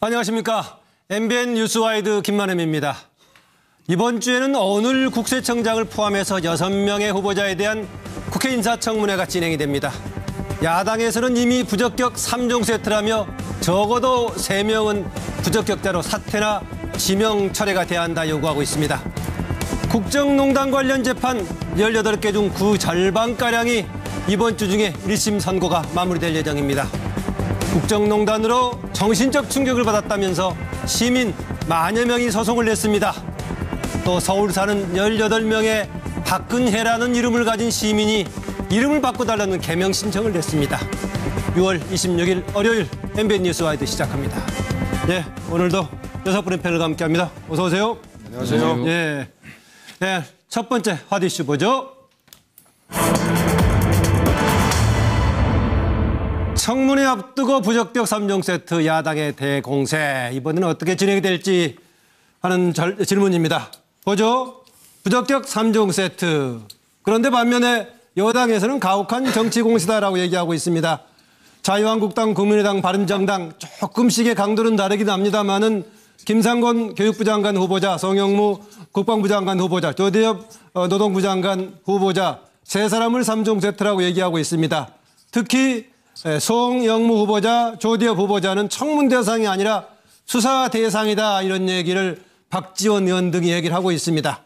안녕하십니까. MBN 뉴스와이드 김만흠입니다. 이번 주에는 오늘 국세청장을 포함해서 6명의 후보자에 대한 국회 인사청문회가 진행이 됩니다. 야당에서는 이미 부적격 3종 세트라며 적어도 3명은 부적격자로 사퇴나 지명 철회가 돼야 한다 요구하고 있습니다. 국정농단 관련 재판 18개 중 그 절반가량이 이번 주 중에 1심 선고가 마무리될 예정입니다. 국정농단으로 정신적 충격을 받았다면서 시민 만여 명이 소송을 냈습니다. 또 서울 사는 18명의 박근혜라는 이름을 가진 시민이 이름을 바꿔달라는 개명 신청을 냈습니다. 6월 26일 월요일 MBN 뉴스와이드 시작합니다. 네, 오늘도 6분의 패널과 함께합니다. 어서 오세요. 안녕하세요. 네, 첫 번째 핫 이슈 보죠. 청문회 앞두고 부적격 3종 세트 야당의 대공세. 이번에는 어떻게 진행이 될지 하는 질문입니다. 보죠. 부적격 3종 세트. 그런데 반면에 여당에서는 가혹한 정치 공세다라고 얘기하고 있습니다. 자유한국당, 국민의당, 바른정당 조금씩의 강도는 다르긴 합니다만은 김상곤 교육부 장관 후보자, 송영무 국방부 장관 후보자, 조대엽 노동부 장관 후보자 세 사람을 3종 세트라고 얘기하고 있습니다. 특히 송영무 후보자, 조대엽 후보자는 청문 대상이 아니라 수사 대상이다 이런 얘기를 박지원 의원 등이 얘기를 하고 있습니다.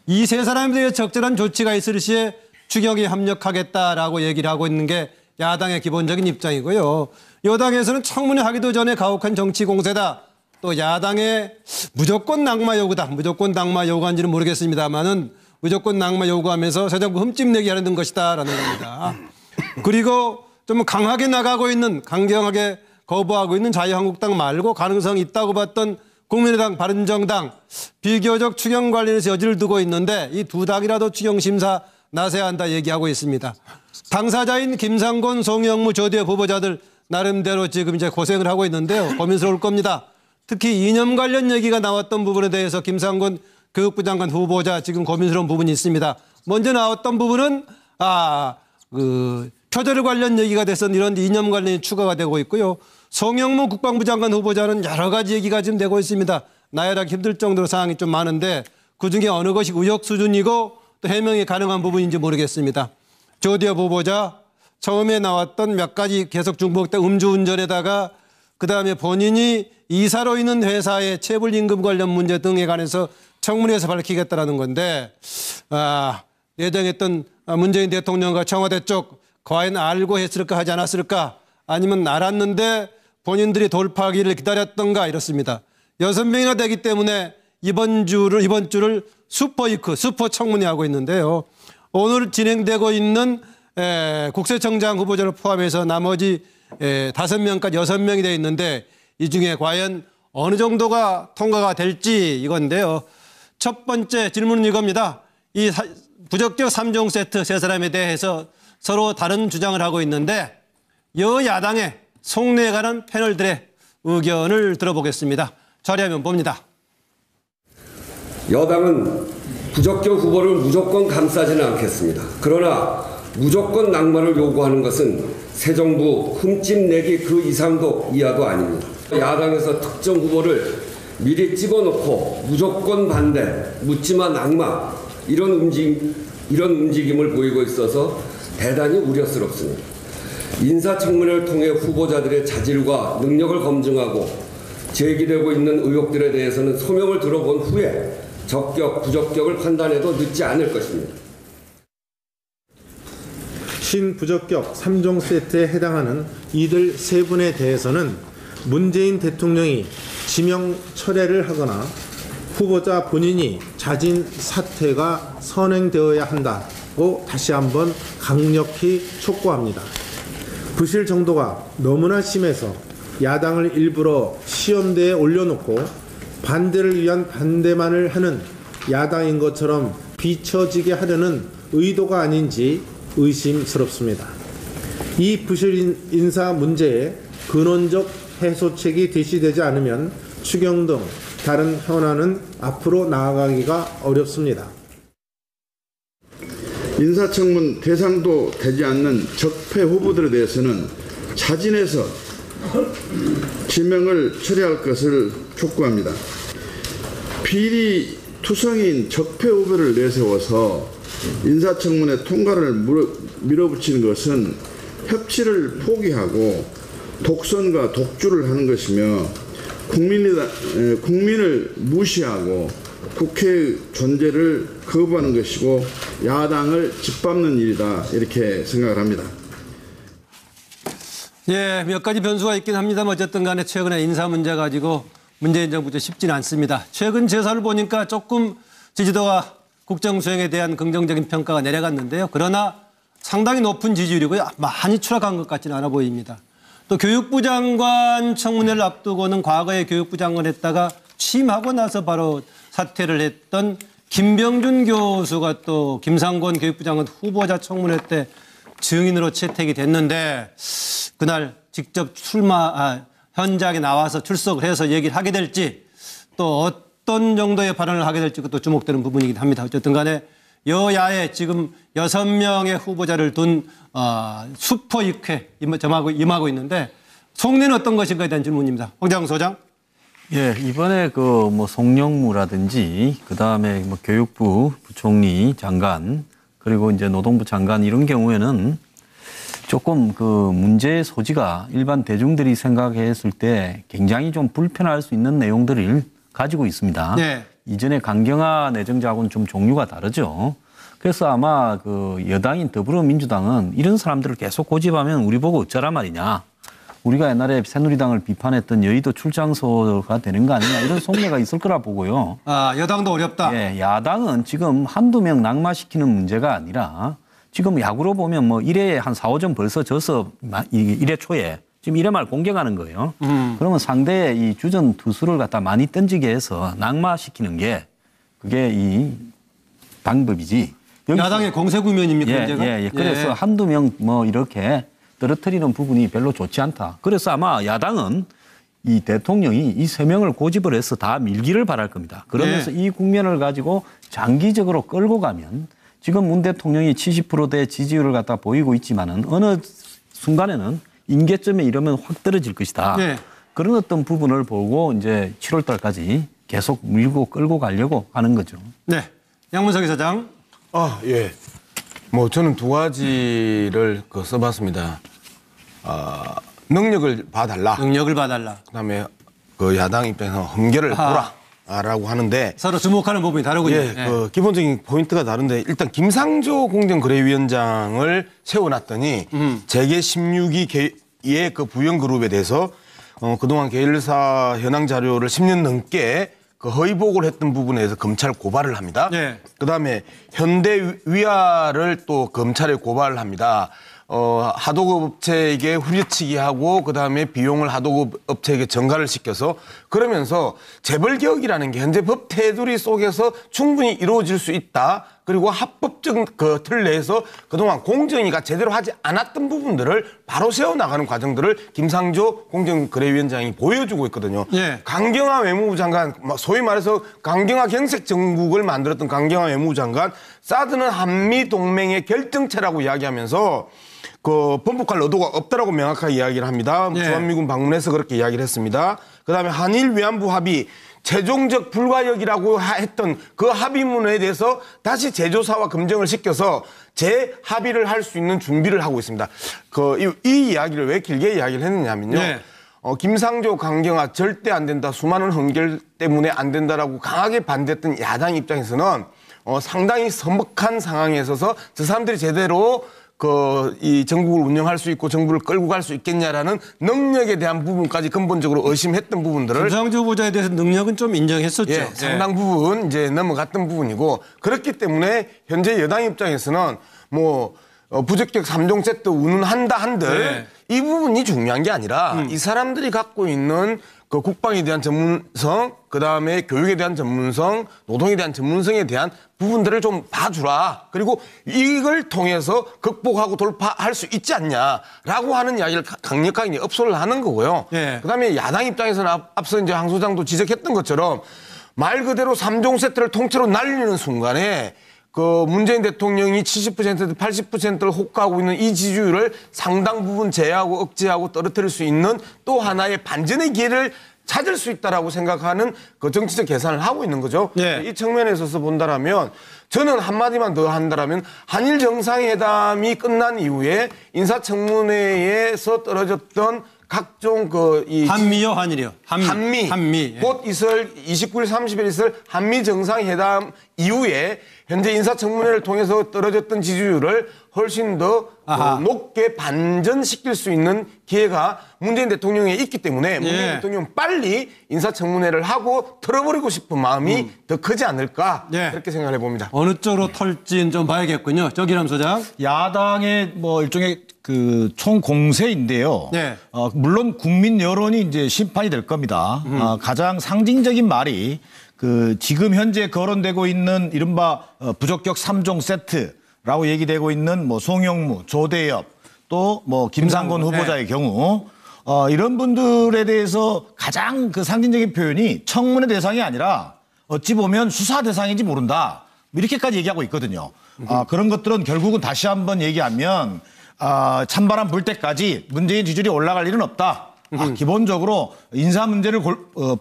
이 세 사람에 대해 적절한 조치가 있을 시에 추경에 합력하겠다라고 얘기를 하고 있는 게 야당의 기본적인 입장이고요. 여당에서는 청문회 하기도 전에 가혹한 정치 공세다. 또 야당의 무조건 낙마 요구다. 무조건 낙마 요구한지는 모르겠습니다만은 무조건 낙마 요구하면서 새 정부 흠집내기 하려는 것이다라는 겁니다. 그리고 좀 강하게 나가고 있는, 강경하게 거부하고 있는 자유한국당 말고 가능성이 있다고 봤던 국민의당, 바른정당 비교적 추경 관련해서 여지를 두고 있는데 이 두 당이라도 추경 심사 나서야 한다 얘기하고 있습니다. 당사자인 김상곤, 송영무, 조대엽 후보자들 나름대로 지금 이제 고생을 하고 있는데요. 고민스러울 겁니다. 특히 이념 관련 얘기가 나왔던 부분에 대해서 김상곤 교육부 장관 후보자 지금 고민스러운 부분이 있습니다. 먼저 나왔던 부분은 표절 관련 얘기가 돼서 이런 이념 관련이 추가가 되고 있고요. 송영무 국방부 장관 후보자는 여러 가지 얘기가 지금 되고 있습니다. 나열하기 힘들 정도로 사항이 좀 많은데 그중에 어느 것이 의혹 수준이고 또 해명이 가능한 부분인지 모르겠습니다. 조대엽 후보자 처음에 나왔던 몇 가지 계속 중복된 음주운전에다가 그다음에 본인이 이사로 있는 회사의 체불임금 관련 문제 등에 관해서 청문회에서 밝히겠다라는 건데 예정했던 문재인 대통령과 청와대 쪽 과연 알고 했을까 하지 않았을까 아니면 알았는데 본인들이 돌파하기를 기다렸던가 이렇습니다. 6명이나 되기 때문에 이번 주를 슈퍼 청문회 하고 있는데요. 오늘 진행되고 있는 국세청장 후보자를 포함해서 나머지 5명까지 6명이 되어 있는데 이 중에 과연 어느 정도가 통과가 될지 이건데요. 첫 번째 질문은 이겁니다. 이 부적격 3종 세트 세 사람에 대해서 서로 다른 주장을 하고 있는데 여야당의 속내에 관한 패널들의 의견을 들어보겠습니다. 자리하면 봅니다. 여당은 부적격 후보를 무조건 감싸지는 않겠습니다. 그러나 무조건 낙마를 요구하는 것은 새 정부 흠집내기 그 이상도 이하도 아닙니다. 야당에서 특정 후보를 미리 집어넣고 무조건 반대, 묻지마 낙마 이런 움직임을 보이고 있어서 대단히 우려스럽습니다. 인사청문회를 통해 후보자들의 자질과 능력을 검증하고 제기되고 있는 의혹들에 대해서는 소명을 들어본 후에 적격, 부적격을 판단해도 늦지 않을 것입니다. 신부적격 3종 세트에 해당하는 이들 세 분에 대해서는 문재인 대통령이 지명 철회를 하거나 후보자 본인이 자진 사퇴가 선행되어야 한다고 다시 한번 강력히 촉구합니다. 부실 정도가 너무나 심해서 야당을 일부러 시험대에 올려놓고 반대를 위한 반대만을 하는 야당인 것처럼 비춰지게 하려는 의도가 아닌지 의심스럽습니다. 이 부실 인사 문제에 근원적 해소책이 제시되지 않으면 추경 등 다른 현안은 앞으로 나아가기가 어렵습니다. 인사청문 대상도 되지 않는 적폐 후보들에 대해서는 자진해서 지명을 철회할 것을 촉구합니다. 비리 투성인 적폐 후보를 내세워서 인사청문회 통과를 밀어붙이는 것은 협치를 포기하고 독선과 독주를 하는 것이며 국민을 무시하고 국회의 존재를 거부하는 것이고 야당을 짓밟는 일이다 이렇게 생각을 합니다. 예, 몇 가지 변수가 있긴 합니다만 어쨌든 간에 최근에 인사 문제 가지고 문재인 정부도 쉽지는 않습니다. 최근 재사를 보니까 조금 지지도가 국정 수행에 대한 긍정적인 평가가 내려갔는데요. 그러나 상당히 높은 지지율이고 많이 추락한 것 같지는 않아 보입니다. 또 교육부 장관 청문회를 앞두고는 과거에 교육부 장관 했다가 취임하고 나서 바로 사퇴를 했던 김병준 교수가 또 김상곤 교육부 장관 후보자 청문회 때 증인으로 채택이 됐는데 그날 직접 현장에 나와서 출석을 해서 얘기를 하게 될지 또 어떤 정도의 발언을 하게 될지 그것도 주목되는 부분이긴 합니다. 어쨌든 간에 여야에 지금 6명의 후보자를 둔 슈퍼 육회 임하고 있는데 속내는 어떤 것인가에 대한 질문입니다. 황장훈 소장. 예, 이번에 송영무라든지 그다음에 교육부 부총리 장관 그리고 이제 노동부 장관 이런 경우에는 조금 문제의 소지가 일반 대중들이 생각했을 때 굉장히 좀 불편할 수 있는 내용들을 가지고 있습니다. 네. 이전에 강경화 내정자하고는 좀 종류가 다르죠. 그래서 아마 여당인 더불어민주당은 이런 사람들을 계속 고집하면 우리 보고 어쩌란 말이냐. 우리가 옛날에 새누리당을 비판했던 여의도 출장소가 되는 거 아니냐 이런 속내가 있을 거라 보고요. 여당도 어렵다. 예, 야당은 지금 한두 명 낙마시키는 문제가 아니라 지금 야구로 보면 1회에 한 4, 5점 벌써 져서 1회 초에 지금 1회 말 공격하는 거예요. 그러면 상대의 이 주전 투수를 갖다 많이 던지게 해서 낙마시키는 게 그게 이 방법이지. 야당의 공세 구면입니까? 예. 그래서 한두 명 이렇게 떨어뜨리는 부분이 별로 좋지 않다. 그래서 아마 야당은 이 대통령이 이 3명을 고집을 해서 다 밀기를 바랄 겁니다. 그러면서 이 국면을 가지고 장기적으로 끌고 가면 지금 문 대통령이 70%대 지지율을 갖다 보이고 있지만은 어느 순간에는 임계점에 이르면 확 떨어질 것이다. 네. 그런 어떤 부분을 보고 이제 7월 달까지 계속 밀고 끌고 가려고 하는 거죠. 네. 양문석 이사장. 예. 저는 두 가지를 써봤습니다. 능력을 봐달라. 능력을 봐달라. 그다음에 야당 입장에서 험결을 보라라고 하는데 서로 주목하는 부분이 다르군요. 예, 기본적인 포인트가 다른데 일단 김상조 공정거래위원장을 세워놨더니 재계 16위의 부영 그룹에 대해서 그동안 계열사 현황 자료를 10년 넘게 허위 보고를 했던 부분에 대해서 검찰 고발을 합니다. 네. 그다음에 현대위아를 또 검찰에 고발을 합니다. 하도급 업체에게 후려치기 하고 그다음에 비용을 하도급 업체에게 전가를 시켜서 그러면서 재벌 개혁이라는 게 현재 법 테두리 속에서 충분히 이루어질 수 있다. 그리고 합법적 틀 내에서 그동안 공정위가 제대로 하지 않았던 부분들을 바로 세워나가는 과정들을 김상조 공정거래위원장이 보여주고 있거든요. 예. 강경화 외무부 장관, 소위 말해서 강경화 경색 정국을 만들었던 강경화 외무부 장관, 사드는 한미 동맹의 결정체라고 이야기하면서 번복할 의도가 없다라고 명확하게 이야기를 합니다. 예. 주한미군 방문해서 그렇게 이야기를 했습니다. 그다음에 한일 위안부 합의 최종적 불가역이라고 했던 그 합의문에 대해서 다시 재조사와 검증을 시켜서 재합의를 할 수 있는 준비를 하고 있습니다. 이 이야기를 왜 길게 이야기를 했느냐면요. 네. 김상조 강경화 절대 안 된다. 수많은 험결 때문에 안 된다라고 강하게 반대했던 야당 입장에서는 상당히 서먹한 상황에 있어서 저 사람들이 제대로 이 정국을 운영할 수 있고 정부를 끌고 갈 수 있겠냐라는 능력에 대한 부분까지 근본적으로 의심했던 부분들을 김상조 후보자에 대해서 능력은 좀 인정했었죠. 예, 상당 부분 이제 넘어갔던 부분이고 그렇기 때문에 현재 여당 입장에서는 부적격 3종 세트 운운한다 한들 이 부분이 중요한 게 아니라 이 사람들이 갖고 있는 국방에 대한 전문성, 그다음에 교육에 대한 전문성, 노동에 대한 전문성에 대한 부분들을 좀 봐주라. 그리고 이걸 통해서 극복하고 돌파할 수 있지 않냐라고 하는 이야기를 강력하게 업소를 하는 거고요. 예. 그다음에 야당 입장에서는 앞서 이제 황 소장도 지적했던 것처럼 말 그대로 3종 세트를 통째로 날리는 순간에 그 문재인 대통령이 70% 80%를 호가하고 있는 이 지지율을 상당 부분 제어하고 억제하고 떨어뜨릴 수 있는 또 하나의 반전의 기회를 찾을 수 있다라고 생각하는 그 정치적 계산을 하고 있는 거죠. 네. 이 측면에 있어서 본다라면 저는 한마디만 더 한다라면 한일 정상회담이 끝난 이후에 인사청문회에서 떨어졌던 각종 한미요, 한일이요? 한미. 한미. 예. 곧 있을 29일, 30일 있을 한미 정상회담 이후에 현재 인사청문회를 통해서 떨어졌던 지지율을 훨씬 더 높게 반전시킬 수 있는 기회가 문재인 대통령에 있기 때문에 문재인 대통령은 빨리 인사청문회를 하고 털어버리고 싶은 마음이 더 크지 않을까 그렇게 생각을 해봅니다. 어느 쪽으로 털지는 좀 봐야겠군요. 정기남 소장. 야당의 뭐 일종의 그 총공세인데요. 네. 물론 국민 여론이 이제 심판이 될 겁니다. 가장 상징적인 말이 그 지금 현재 거론되고 있는 이른바 부적격 3종 세트라고 얘기되고 있는 뭐 송영무, 조대엽 또 뭐 김상곤 후보자의 경우 이런 분들에 대해서 가장 그 상징적인 표현이 청문회 대상이 아니라 어찌 보면 수사 대상인지 모른다. 이렇게까지 얘기하고 있거든요. 그런 것들은 결국은 다시 한번 얘기하면 찬바람 불 때까지 문재인 지지율이 올라갈 일은 없다. 기본적으로 인사 문제를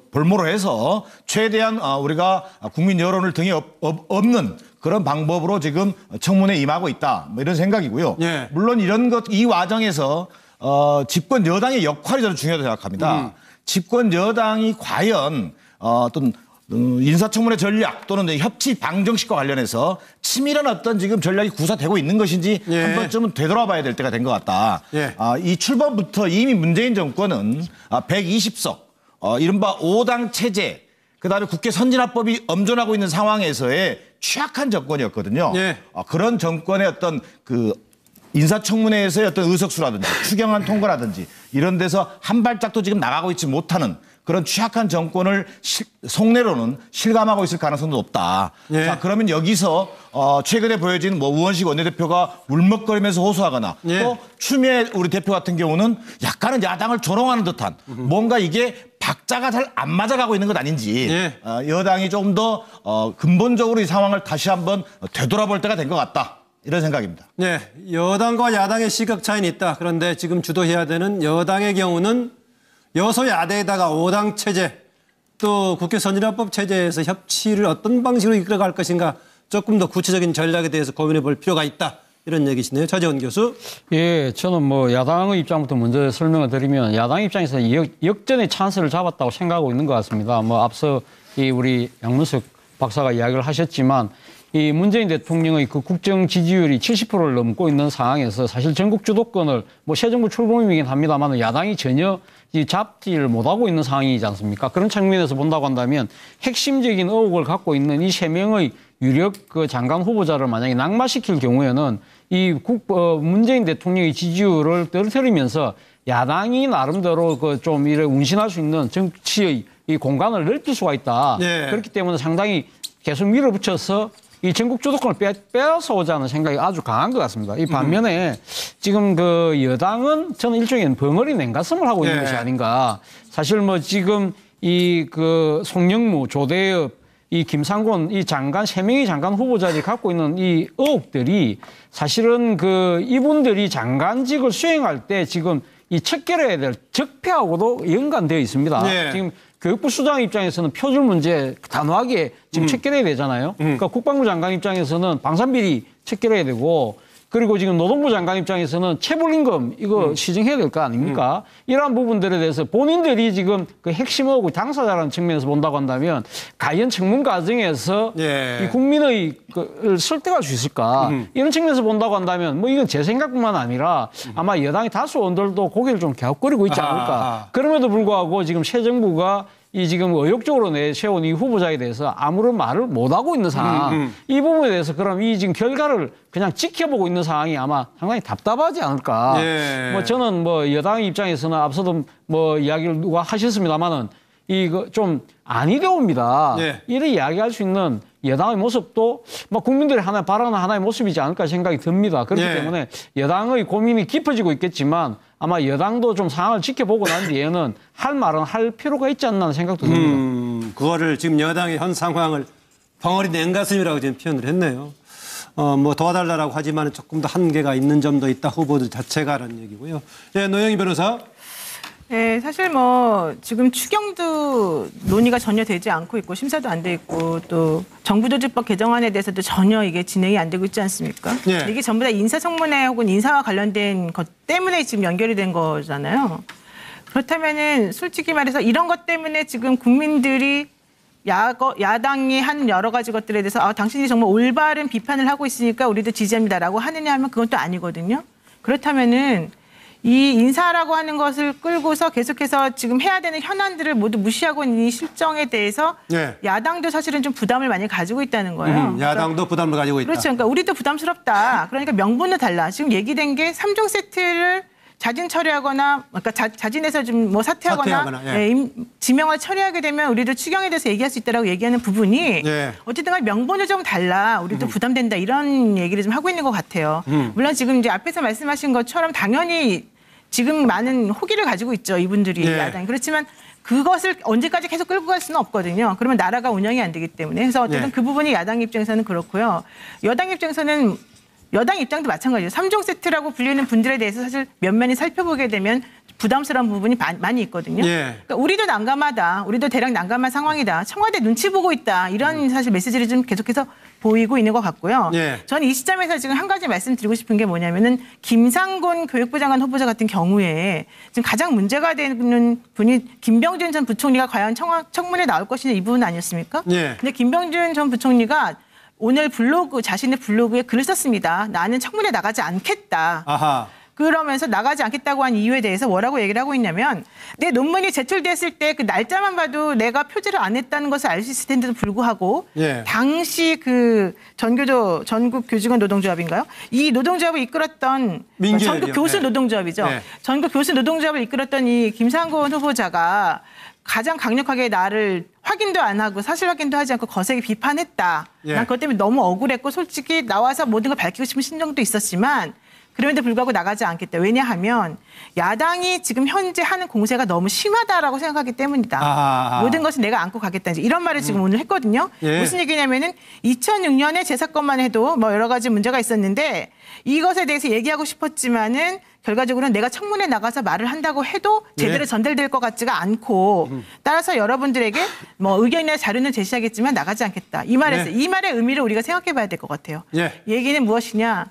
볼모로 해서 최대한 우리가 국민 여론을 등에 업는 그런 방법으로 지금 청문회에 임하고 있다. 뭐 이런 생각이고요. 예. 물론 이 과정에서 집권 여당의 역할이 저는 중요하다고 생각합니다. 집권 여당이 과연 어떤 인사청문회 전략 또는 협치 방정식과 관련해서 치밀한 어떤 지금 전략이 구사되고 있는 것인지 한 번쯤은 되돌아봐야 될 때가 된 것 같다. 이 출범부터 이미 문재인 정권은 120석, 이른바 5당 체제, 그다음에 국회 선진화법이 엄존하고 있는 상황에서의 취약한 정권이었거든요. 그런 정권의 어떤 그 인사청문회에서의 어떤 의석수라든지 추경안 통과라든지 이런 데서 한 발짝도 지금 나가고 있지 못하는 그런 취약한 정권을 속내로는 실감하고 있을 가능성도 높다. 자, 그러면 여기서 최근에 보여진 뭐 우원식 원내대표가 울먹거리면서 호소하거나 또 추미애 우리 대표 같은 경우는 약간은 야당을 조롱하는 듯한 뭔가 이게 박자가 잘 안 맞아가고 있는 것 아닌지 여당이 좀 더 근본적으로 이 상황을 다시 한번 되돌아볼 때가 된 것 같다. 이런 생각입니다. 네, 여당과 야당의 시각 차이는 있다. 그런데 지금 주도해야 되는 여당의 경우는 여소야대에다가 5당 체제 또 국회 선진화법 체제에서 협치를 어떤 방식으로 이끌어갈 것인가 조금 더 구체적인 전략에 대해서 고민해 볼 필요가 있다. 이런 얘기시네요. 차재원 교수. 예, 저는 뭐 야당의 입장부터 먼저 설명을 드리면 야당 입장에서 역전의 찬스를 잡았다고 생각하고 있는 것 같습니다. 뭐 앞서 우리 양문석 박사가 이야기를 하셨지만 이 문재인 대통령의 그 국정 지지율이 70%를 넘고 있는 상황에서 사실 전국 주도권을 뭐 새 정부 출범이긴 합니다만 야당이 전혀 잡지를 못하고 있는 상황이지 않습니까? 그런 측면에서 본다고 한다면 핵심적인 의혹을 갖고 있는 이 3명의 유력 그 장관 후보자를 만약에 낙마시킬 경우에는 이 문재인 대통령의 지지율을 떨어뜨리면서 야당이 나름대로 그 좀 이래 운신할 수 있는 정치의 이 공간을 넓힐 수가 있다. 그렇기 때문에 상당히 계속 밀어붙여서 이 전국 주도권을 빼앗아오자는 생각이 아주 강한 것 같습니다. 이 반면에 지금 그 여당은 저는 일종의 벙어리 냉가슴을 하고 있는 것이 아닌가. 사실 뭐 지금 이 그 송영무, 조대엽, 이 김상곤, 이 장관, 3명의 장관 후보자들이 갖고 있는 이 의혹들이 사실은 그 이분들이 장관직을 수행할 때 지금 이 척결해야 될 적폐하고도 연관되어 있습니다. 지금 교육부 수장 입장에서는 표줄 문제 단호하게 지금 척결해야 되잖아요. 그러니까 국방부 장관 입장에서는 방산비리 척결해야 되고 그리고 지금 노동부 장관 입장에서는 체불임금 이거 시정해야 될 거 아닙니까? 이러한 부분들에 대해서 본인들이 지금 그 핵심 의혹 당사자라는 측면에서 본다고 한다면 과연 청문 과정에서 이 국민의 그 설득할 수 있을까? 이런 측면에서 본다고 한다면 뭐 이건 제 생각뿐만 아니라 아마 여당의 다수 의원들도 고개를 좀 갸웃거리고 있지 않을까? 그럼에도 불구하고 지금 새 정부가 이 지금 의욕적으로 내세운 이 후보자에 대해서 아무런 말을 못하고 있는 상황. 이 부분에 대해서 그럼 이 지금 결과를 그냥 지켜보고 있는 상황이 아마 상당히 답답하지 않을까. 뭐 저는 뭐 여당의 입장에서는 앞서도 뭐 이야기를 누가 하셨습니다만은 이거 좀 아니려 옵니다. 이를 이야기할 수 있는 여당의 모습도 뭐 국민들이 바라는 하나의 모습이지 않을까 생각이 듭니다. 그렇기 때문에 여당의 고민이 깊어지고 있겠지만 아마 여당도 좀 상황을 지켜보고 난 뒤에는 할 말은 할 필요가 있지 않나 하는 생각도 듭니다. 그거를 지금 여당의 현 상황을 벙어리 냉가슴이라고 지금 표현을 했네요. 뭐 도와달라고 하지만 조금 더 한계가 있는 점도 있다. 후보들 자체가라는 얘기고요. 예, 노영희 변호사. 네, 사실 뭐 지금 추경도 논의가 전혀 되지 않고 있고 심사도 안 돼 있고 또 정부조직법 개정안에 대해서도 전혀 이게 진행이 안 되고 있지 않습니까? 예. 이게 전부 다 인사청문회 혹은 인사와 관련된 것 때문에 지금 연결이 된 거잖아요. 그렇다면은 솔직히 말해서 이런 것 때문에 지금 국민들이 야당이 하는 여러 가지 것들에 대해서 당신이 정말 올바른 비판을 하고 있으니까 우리도 지지합니다라고 하느냐 하면 그건 또 아니거든요. 그렇다면은 이 인사라고 하는 것을 끌고서 계속해서 지금 해야 되는 현안들을 모두 무시하고 있는 이 실정에 대해서 네. 야당도 사실은 좀 부담을 많이 가지고 있다는 거예요. 야당도 부담을 가지고 있다. 그렇죠. 그러니까 우리도 부담스럽다. 그러니까 명분은 달라. 지금 얘기된 게 3종 세트를 자진 처리하거나, 그러니까 자진해서 좀 뭐 사퇴하거나, 예. 지명을 처리하게 되면 우리도 추경에 대해서 얘기할 수 있다라고 얘기하는 부분이 예. 어쨌든 간에 명분이 좀 달라. 우리도 부담된다. 이런 얘기를 좀 하고 있는 것 같아요. 물론 지금 이제 앞에서 말씀하신 것처럼 당연히 지금 많은 호기를 가지고 있죠. 이분들이 예. 야당이. 그렇지만 그것을 언제까지 계속 끌고 갈 수는 없거든요. 그러면 나라가 운영이 안 되기 때문에. 그래서 어쨌든 예. 그 부분이 야당 입장에서는 그렇고요. 여당 입장에서는 여당 입장도 마찬가지예요. 3종 세트라고 불리는 분들에 대해서 사실 면면히 살펴보게 되면 부담스러운 부분이 많이 있거든요. 예. 그러니까 우리도 난감하다. 우리도 대략 난감한 상황이다. 청와대 눈치 보고 있다. 이런 사실 메시지를 좀 계속해서 보이고 있는 것 같고요. 예. 저는 이 시점에서 지금 한 가지 말씀드리고 싶은 게 뭐냐면은 김상곤 교육부 장관 후보자 같은 경우에 지금 가장 문제가 되는 분이 김병준 전 부총리가 과연 청문회에 나올 것이냐 이 부분 아니었습니까? 예. 근데 김병준 전 부총리가 오늘 자신의 블로그에 글을 썼습니다. 나는 청문회 나가지 않겠다. 아하. 그러면서 나가지 않겠다고 한 이유에 대해서 뭐라고 얘기를 하고 있냐면 내 논문이 제출됐을 때 그 날짜만 봐도 내가 표절을 안 했다는 것을 알 수 있을 텐데도 불구하고 예. 당시 그 전국 교직원 노동조합인가요? 이 노동조합을 이끌었던 민주연이요. 전국 교수 네. 노동조합이죠. 네. 전국 교수 노동조합을 이끌었던 이 김상곤 후보자가 가장 강력하게 나를 확인도 안 하고 사실 확인도 하지 않고 거세게 비판했다. 예. 난 그것 때문에 너무 억울했고 솔직히 나와서 모든 걸 밝히고 싶은 심정도 있었지만 그럼에도 불구하고 나가지 않겠다. 왜냐하면 야당이 지금 현재 하는 공세가 너무 심하다라고 생각하기 때문이다. 아하. 모든 것은 내가 안고 가겠다. 이제 이런 말을 지금 오늘 했거든요. 예. 무슨 얘기냐면은 2006년에 제 사건만 해도 뭐 여러 가지 문제가 있었는데 이것에 대해서 얘기하고 싶었지만은 결과적으로는 내가 청문회 나가서 말을 한다고 해도 제대로 예. 전달될 것 같지가 않고 따라서 여러분들에게 뭐 의견이나 자료는 제시하겠지만 나가지 않겠다. 이 말에서 예. 이 말의 의미를 우리가 생각해 봐야 될 것 같아요. 예. 얘기는 무엇이냐.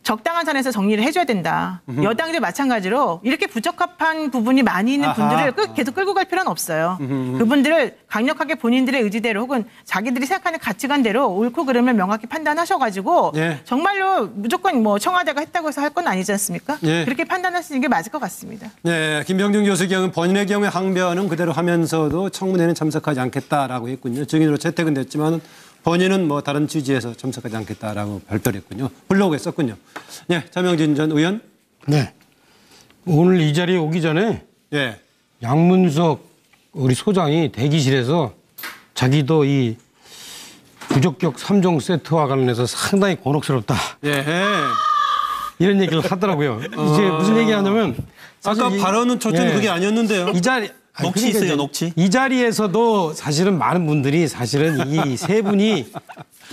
적당한 선에서 정리를 해줘야 된다. 여당도 마찬가지로 이렇게 부적합한 부분이 많이 있는 아하. 분들을 계속 끌고 갈 필요는 없어요. 그분들을 강력하게 본인들의 의지대로 혹은 자기들이 생각하는 가치관대로 옳고 그름을 명확히 판단하셔가지고 예. 정말로 무조건 뭐 청와대가 했다고 해서 할 건 아니지 않습니까? 예. 그렇게 판단하시는 게 맞을 것 같습니다. 네, 김병준 교수 경우 본인의 경우에 항변은 그대로 하면서도 청문회는 참석하지 않겠다라고 했군요. 증인으로 채택은 됐지만 본인은 뭐 다른 취지에서 참석하지 않겠다라고 발표를 했군요. 블로그에 썼군요. 네, 차명진 전 의원. 네. 오늘 이 자리에 오기 전에 예. 양문석 우리 소장이 대기실에서 자기도 이 부적격 3종 세트와 관련해서 상당히 곤혹스럽다. 예. 이런 얘기를 하더라고요. 이제 무슨 얘기하냐면 아까 발언은 초점이 그게 아니었는데요. 이 자리 녹취 그러니까 있어요, 이제 녹취. 이 자리에서도 사실은 많은 분들이 사실은 이 세 분이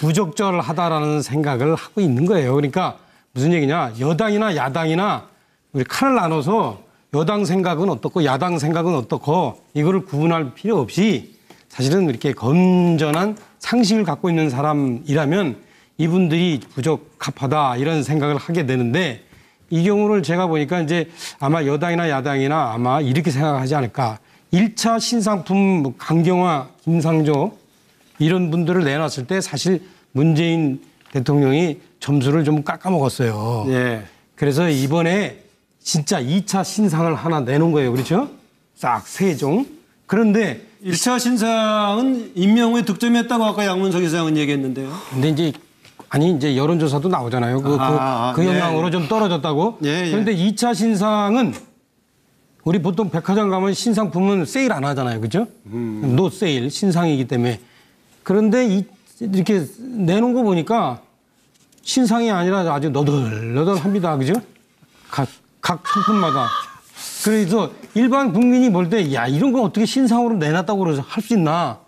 부적절하다라는 생각을 하고 있는 거예요. 그러니까 무슨 얘기냐? 여당이나 야당이나 우리 칼을 나눠서 여당 생각은 어떻고 야당 생각은 어떻고 이거를 구분할 필요 없이 사실은 이렇게 건전한 상식을 갖고 있는 사람이라면 이분들이 부적합하다 이런 생각을 하게 되는데 이 경우를 제가 보니까 이제 아마 여당이나 야당이나 아마 이렇게 생각하지 않을까. 1차 신상품 강경화, 김상조 이런 분들을 내놨을 때 사실 문재인 대통령이 점수를 좀 깎아먹었어요. 예. 그래서 이번에 진짜 2차 신상을 하나 내놓은 거예요. 그렇죠? 싹 세 종. 그런데 1차 신상은 임명후에 득점했다고 아까 양문석 이사장은 얘기했는데요. 근데 이제 여론조사도 나오잖아요. 그 영향으로 좀 떨어졌다고. 예, 예. 그런데 2차 신상은 우리 보통 백화점 가면 신상품은 세일 안 하잖아요. 그죠? 노 세일, 신상이기 때문에. 그런데 이렇게 내놓은 거 보니까 신상이 아니라 아주 너덜너덜합니다. 그죠? 각 상품마다. 그래서 일반 국민이 볼 때 야 이런 걸 어떻게 신상으로 내놨다고 그래서 할 수 있나.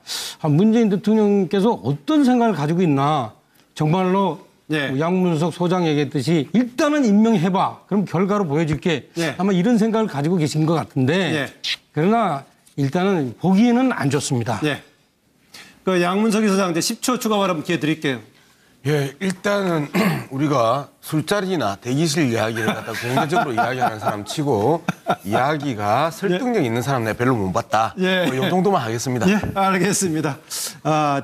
문재인 대통령께서 어떤 생각을 가지고 있나. 정말로 예. 뭐 양문석 소장 얘기했듯이 일단은 임명해봐. 그럼 결과로 보여줄게. 예. 아마 이런 생각을 가지고 계신 것 같은데 예. 그러나 일단은 보기에는 안 좋습니다. 예. 그 양문석 이사장 이제 10초 추가 발언 기회 드릴게요. 예, 일단은 우리가 술자리나 대기실 이야기를 갖다 공개적으로 이야기하는 사람 치고 이야기가 설득력 있는 사람 내가 별로 못 봤다. 예. 이 정도만 하겠습니다. 예, 알겠습니다.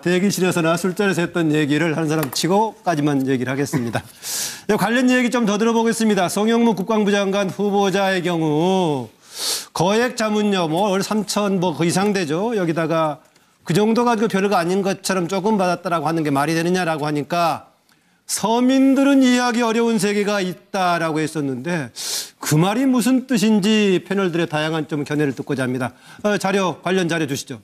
대기실에서나 술자리에서 했던 얘기를 하는 사람 치고까지만 얘기를 하겠습니다. 관련 얘기 좀 더 들어보겠습니다. 송영무 국방부 장관 후보자의 경우 거액 자문료 월 3천 그 이상 되죠. 여기다가 그 정도 가지고 별거 아닌 것처럼 조금 받았다라고 하는 게 말이 되느냐라고 하니까 서민들은 이해하기 어려운 세계가 있다라고 했었는데 그 말이 무슨 뜻인지 패널들의 다양한 좀 견해를 듣고자 합니다. 관련 자료 주시죠.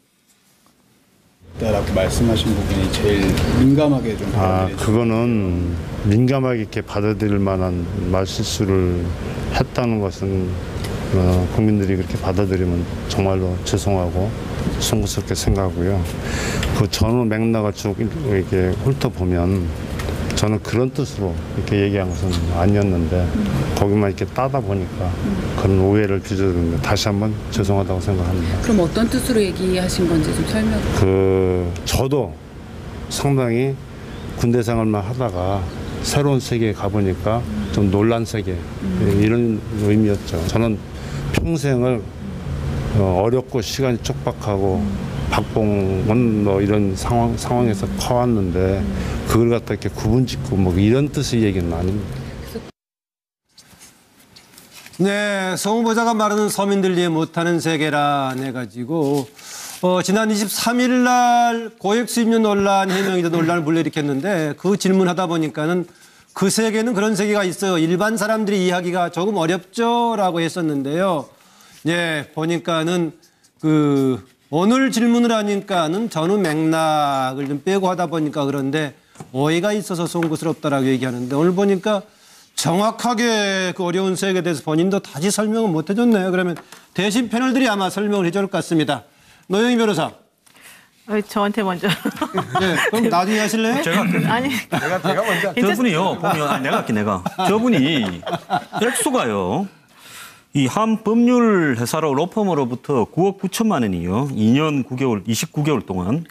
라고 말씀하신 부분이 제일 민감하게 좀 그거는 민감하게 이렇게 받아들일 만한 말실수를 했다는 것은 국민들이 그렇게 받아들이면 정말로 죄송하고 송구스럽게 생각하고요. 그 전후 맥락을 쭉 이렇게 훑어보면 저는 그런 뜻으로 이렇게 얘기한 것은 아니었는데 거기만 이렇게 따다 보니까 그런 오해를 빚어드는데 다시 한번 죄송하다고 생각합니다. 그럼 어떤 뜻으로 얘기하신 건지 좀 설명. 저도 상당히 군대 생활만 하다가 새로운 세계에 가보니까 좀 놀란 세계 이런 의미였죠. 저는 평생을 어렵고 시간이 촉박하고 박봉은 이런 상황에서 커왔는데 그걸 갖다 이렇게 구분짓고 이런 뜻의 얘기는 아닙니다. 네, 송 후보자가 말하는 서민들 이해 못하는 세계라 해가지고 지난 23일 날 고액 수입료 논란, 해명이다 논란을 불러일으켰는데 그 질문하다 보니까는 그 세계는 그런 세계가 있어요. 일반 사람들이 이해하기가 조금 어렵죠라고 했었는데요. 예, 보니까는 오늘 질문을 하니까는 전후 맥락을 좀 빼고 하다 보니까 그런데 오해가 있어서 송구스럽다라고 얘기하는데 오늘 보니까 정확하게 그 어려운 세계에 대해서 본인도 다시 설명을 못 해줬네요. 그러면 대신 패널들이 아마 설명을 해줄 것 같습니다. 노영희 변호사. 저한테 먼저. 네, 그럼 나중에 하실래요? 아니. 제가 먼저. 저분이요, 보면, 내가. 저분이 액수가요, 이 한 법률 회사로 로펌으로부터 9억 9천만 원이요. 2년 9개월, 29개월 동안.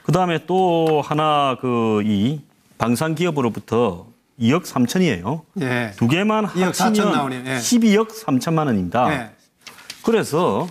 그 다음에 또 하나 이 방산기업으로부터 2억 3천이에요. 네. 두 개만 2억 4천 합치면 나오네요. 네. 12억 3천만 원입니다. 네. 그래서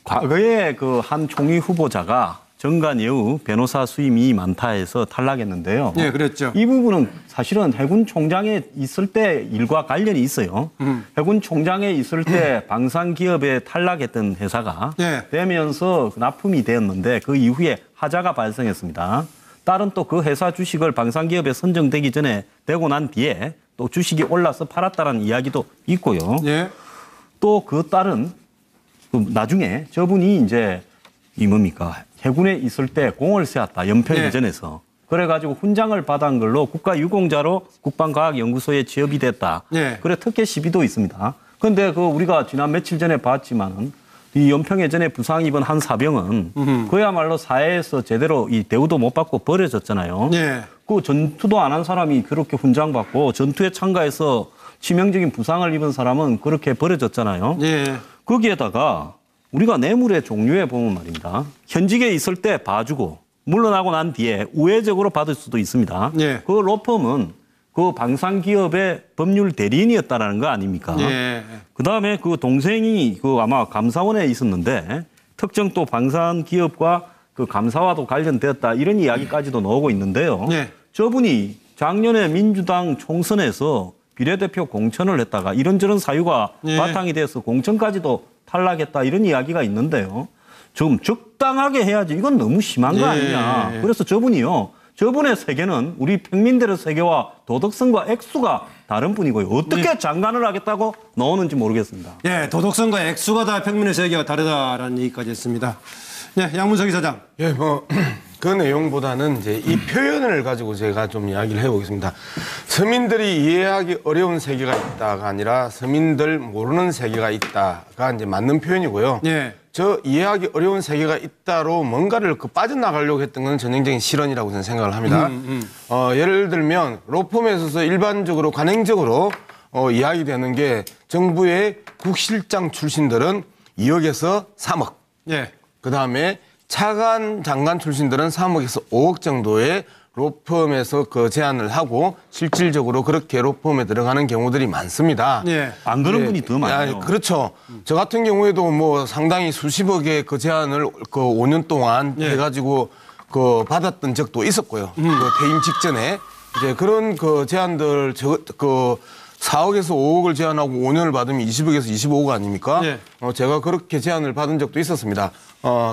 과거에 한 총리 후보자가 정관예우 변호사 수임이 많다 해서 탈락했는데요. 네, 그랬죠. 이 부분은 사실은 해군 총장에 있을 때 일과 관련이 있어요. 해군 총장에 있을 때 방산기업에 탈락했던 회사가 네. 되면서 납품이 되었는데 그 이후에 하자가 발생했습니다. 딸은 또 그 회사 주식을 방산기업에 선정되기 전에 되고 난 뒤에 또 주식이 올라서 팔았다는 이야기도 있고요. 네. 또 그 딸은 나중에 저분이 이제 해군에 있을 때 공을 세웠다. 연평 네. 해전에서. 그래가지고 훈장을 받은 걸로 국가유공자로 국방과학연구소에 취업이 됐다. 네. 그래 특혜 시비도 있습니다. 그런데 우리가 지난 며칠 전에 봤지만은 이 연평해전에 부상 입은 한 사병은 그야말로 사회에서 제대로 이 대우도 못 받고 버려졌잖아요. 네. 그 전투도 안 한 사람이 그렇게 훈장 받고 전투에 참가해서 치명적인 부상을 입은 사람은 그렇게 버려졌잖아요. 네. 거기에다가 우리가 뇌물의 종류에 보면 말입니다. 현직에 있을 때 봐주고 물러나고 난 뒤에 우회적으로 받을 수도 있습니다. 네. 그 로펌은 그 방산기업의 법률 대리인이었다라는 거 아닙니까? 네. 그다음에 그 동생이 아마 감사원에 있었는데 특정 또 방산기업과 그 감사와도 관련되었다 이런 이야기까지도 나오고 있는데요. 네. 저분이 작년에 민주당 총선에서 비례대표 공천을 했다가 이런저런 사유가 네. 바탕이 돼서 공천까지도 탈락했다 이런 이야기가 있는데요. 좀 적당하게 해야지 이건 너무 심한 거 아니냐. 그래서 저분의 세계는 우리 평민들의 세계와 도덕성과 액수가 다른 분이고요. 어떻게 장관을 하겠다고 나오는지 모르겠습니다. 예, 도덕성과 액수가 다 평민의 세계와 다르다라는 얘기까지 했습니다. 네, 양문석 이사장. 예, 그 내용보다는 이제 이 표현을 가지고 제가 좀 이야기를 해보겠습니다. 서민들이 이해하기 어려운 세계가 있다가 아니라 서민들 모르는 세계가 있다가 이제 맞는 표현이고요. 예. 저 이해하기 어려운 세계가 있다로 뭔가를 빠져나가려고 했던 건 전형적인 실언이라고 저는 생각을 합니다. 예를 들면 로펌에 있어서 일반적으로 관행적으로 이야기되는 게 정부의 국실장 출신들은 2억에서 3억. 예. 그다음에 차관 장관 출신들은 3억에서 5억 정도의 로펌에서 그 제안을 하고 실질적으로 그렇게 로펌에 들어가는 경우들이 많습니다. 예. 안 그런 분이 더 많아요. 그렇죠. 저 같은 경우에도 뭐 상당히 수십억의 그 제안을 그 5년 동안 해가지고 그 받았던 적도 있었고요. 그 퇴임 직전에 이제 그런 그 제안들 그 4억에서 5억을 제안하고 5년을 받으면 20억에서 25억 아닙니까? 예. 제가 그렇게 제안을 받은 적도 있었습니다.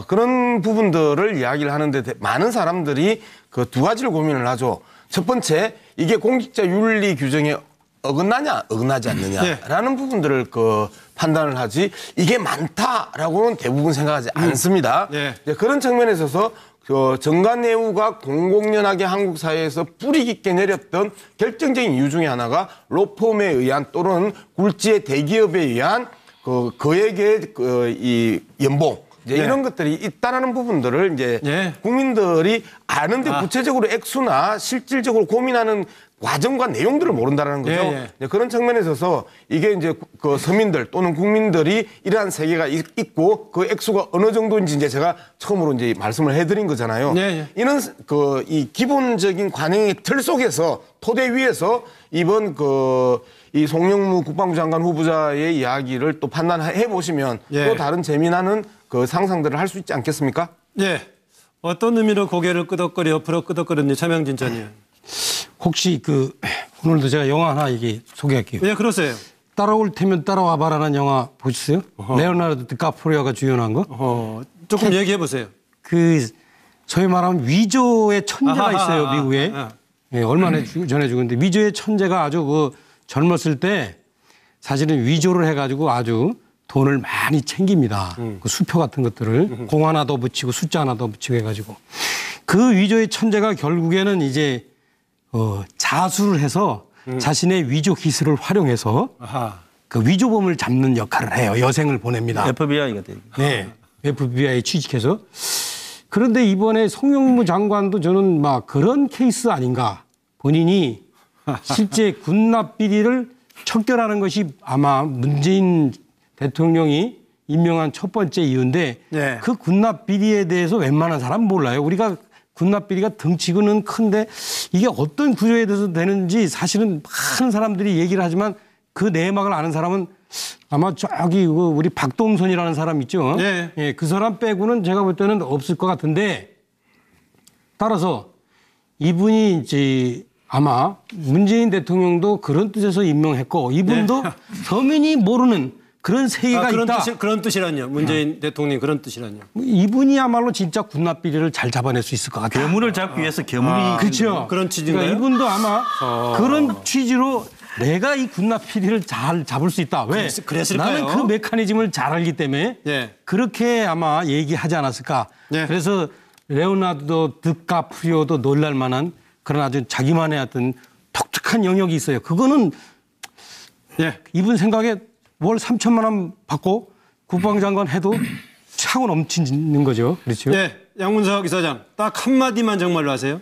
그런 부분들을 이야기를 하는데 많은 사람들이 그 두 가지를 고민을 하죠. 첫 번째, 이게 공직자 윤리 규정에 어긋나냐, 어긋나지 않느냐라는 부분들을 그 판단을 하지 이게 많다라고는 대부분 생각하지 않습니다. 이제 그런 측면에 있어서 그 정관예우가 공공연하게 한국 사회에서 뿌리 깊게 내렸던 결정적인 이유 중에 하나가 로펌에 의한 또는 굴지의 대기업에 의한 그 거액의 이 연봉 이제 이런 것들이 있다라는 부분들을 이제 국민들이 아는데 구체적으로 액수나 실질적으로 고민하는 과정과 내용들을 모른다라는 거죠. 이제 그런 측면에 있어서 이게 이제 그 서민들 또는 국민들이 이러한 세계가 있고 그 액수가 어느 정도인지 이제 제가 처음으로 이제 말씀을 해드린 거잖아요. 이는 그 이 기본적인 관행의 틀 속에서 토대 위에서 이번 이 송영무 국방부 장관 후보자의 이야기를 또 판단해 보시면 또 다른 재미나는 그 상상들을 할 수 있지 않겠습니까? 예. 어떤 의미로 고개를 끄덕거려 옆으로 끄덕거렸는지 차명진 전 의원. 혹시 오늘도 제가 영화 하나 소개할게요. 예, 그러세요. 따라올 테면 따라와봐라는 영화 보셨어요? 레오나르도 디카프리오가 주연한 거? 조금 얘기해 보세요. 소위 말하면 위조의 천재가 있어요, 미국에. 예, 얼마 전에 죽었는데 위조의 천재가 아주 젊었을 때 사실은 위조를 해가지고 아주 돈을 많이 챙깁니다. 그 수표 같은 것들을 공 하나 더 붙이고 숫자 하나 더 붙이고 해가지고 그 위조의 천재가 결국에는 이제 자수를 해서 자신의 위조 기술을 활용해서 그 위조범을 잡는 역할을 해요. 여생을 보냅니다. FBI가 되죠. 네, FBI 취직해서. 그런데 이번에 송영무 장관도 저는 막 그런 케이스 아닌가. 본인이 실제 군납 비리를 척결하는 것이 아마 문재인 대통령이 임명한 첫 번째 이유인데 그 군납 비리에 대해서 웬만한 사람 몰라요. 우리가 군납 비리가 덩치고는 큰데 이게 어떤 구조에 대해서 되는지 사실은 많은 사람들이 얘기를 하지만 그 내막을 아는 사람은 아마 저기 우리 박동선이라는 사람 있죠. 예, 그 사람 빼고는 제가 볼 때는 없을 것 같은데 따라서 이분이 이제 아마 문재인 대통령도 그런 뜻에서 임명했고 이분도 서민이 모르는 그런 세계가 있다. 그런 뜻이란요. 문재인 대통령이 그런 뜻이란요. 이분이야말로 진짜 군납 비리를 잘 잡아낼 수 있을 것 같아요. 괴물을 잡기 위해서 괴물이 그렇죠. 그런 취지인가요? 그러니까 이분도 아마 그런 취지로 내가 이 군납 비리를 잘 잡을 수 있다. 왜? 그랬을까요? 나는 그 메커니즘을 잘 알기 때문에 그렇게 아마 얘기하지 않았을까. 그래서 레오나르도 디카프리오도 놀랄 만한 그런 아주 자기만의 어떤 독특한 영역이 있어요. 그거는 이분 생각에 월 3천만 원 받고 국방장관 해도 차고 넘치는 거죠. 그렇죠? 네, 양문석 이사장 딱 한마디만 정말로 하세요.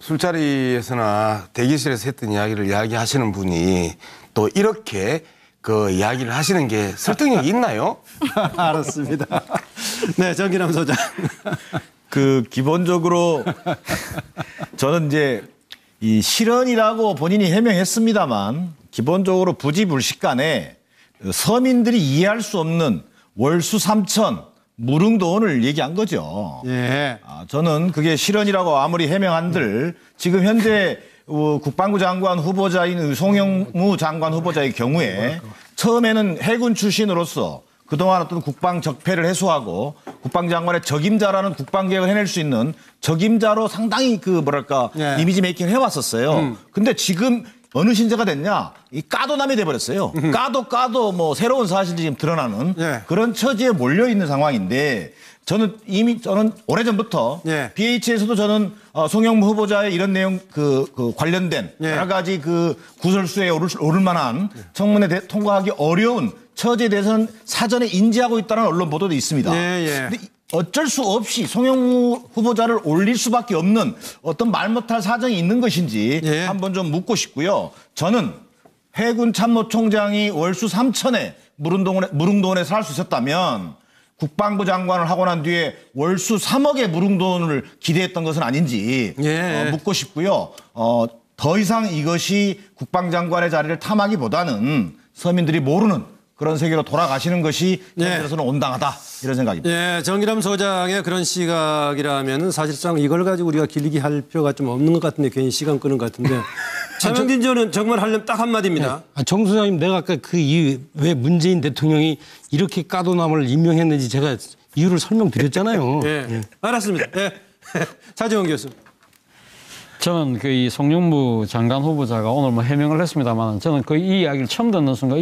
술자리에서나 대기실에서 했던 이야기를 이야기하시는 분이 또 이렇게 그 이야기를 하시는 게 설득력이 있나요? 알았습니다. 네, 정기남 소장. 기본적으로 저는 이제 이 실언이라고 본인이 해명했습니다만 기본적으로 부지불식간에 서민들이 이해할 수 없는 월수 3천 무릉도원을 얘기한 거죠. 저는 그게 실언이라고 아무리 해명한들 지금 현재 국방부 장관 후보자인 송영무 장관 후보자의 경우에 처음에는 해군 출신으로서 그동안 어떤 국방 적폐를 해소하고 국방장관의 적임자라는 국방개혁을 해낼 수 있는 적임자로 상당히 이미지 메이킹을 해왔었어요. 근데 지금 어느 신세가 됐냐? 이 까도남이 돼버렸어요. 까도 뭐 새로운 사실이 지금 드러나는 그런 처지에 몰려 있는 상황인데 저는 오래전부터 BH에서도 저는 송영무 후보자의 이런 내용 관련된 여러 가지 구설수에 오를 만한 청문회 통과하기 어려운 처지에 대해서는 사전에 인지하고 있다는 언론 보도도 있습니다. 예, 예. 근데 어쩔 수 없이 송영무 후보자를 올릴 수밖에 없는 어떤 말 못할 사정이 있는 것인지 예. 한번 좀 묻고 싶고요. 저는 해군 참모총장이 월수 3천에 무릉도원에 살 수 있었다면 국방부 장관을 하고 난 뒤에 월수 3억의 무릉도원을 기대했던 것은 아닌지 예. 묻고 싶고요. 더 이상 이것이 국방장관의 자리를 탐하기보다는 서민들이 모르는 그런 세계로 돌아가시는 것이 현재로서는 온당하다 이런 생각입니다. 예, 정기람 소장의 그런 시각이라면 사실상 이걸 가지고 우리가 길게 할 필요가 좀 없는 것 같은데 괜히 시간 끄는 것 같은데 차명진 의원은 정말 하려면 딱 한마디입니다. 정 소장님, 내가 아까 그 이유 왜 문재인 대통령이 이렇게 까도남을 임명했는지 제가 이유를 설명드렸잖아요. 예, 알았습니다. 예. 차지원 교수. 저는 그 이 송영무 장관 후보자가 오늘 뭐 해명을 했습니다만 저는 그 이 이야기를 처음 듣는 순간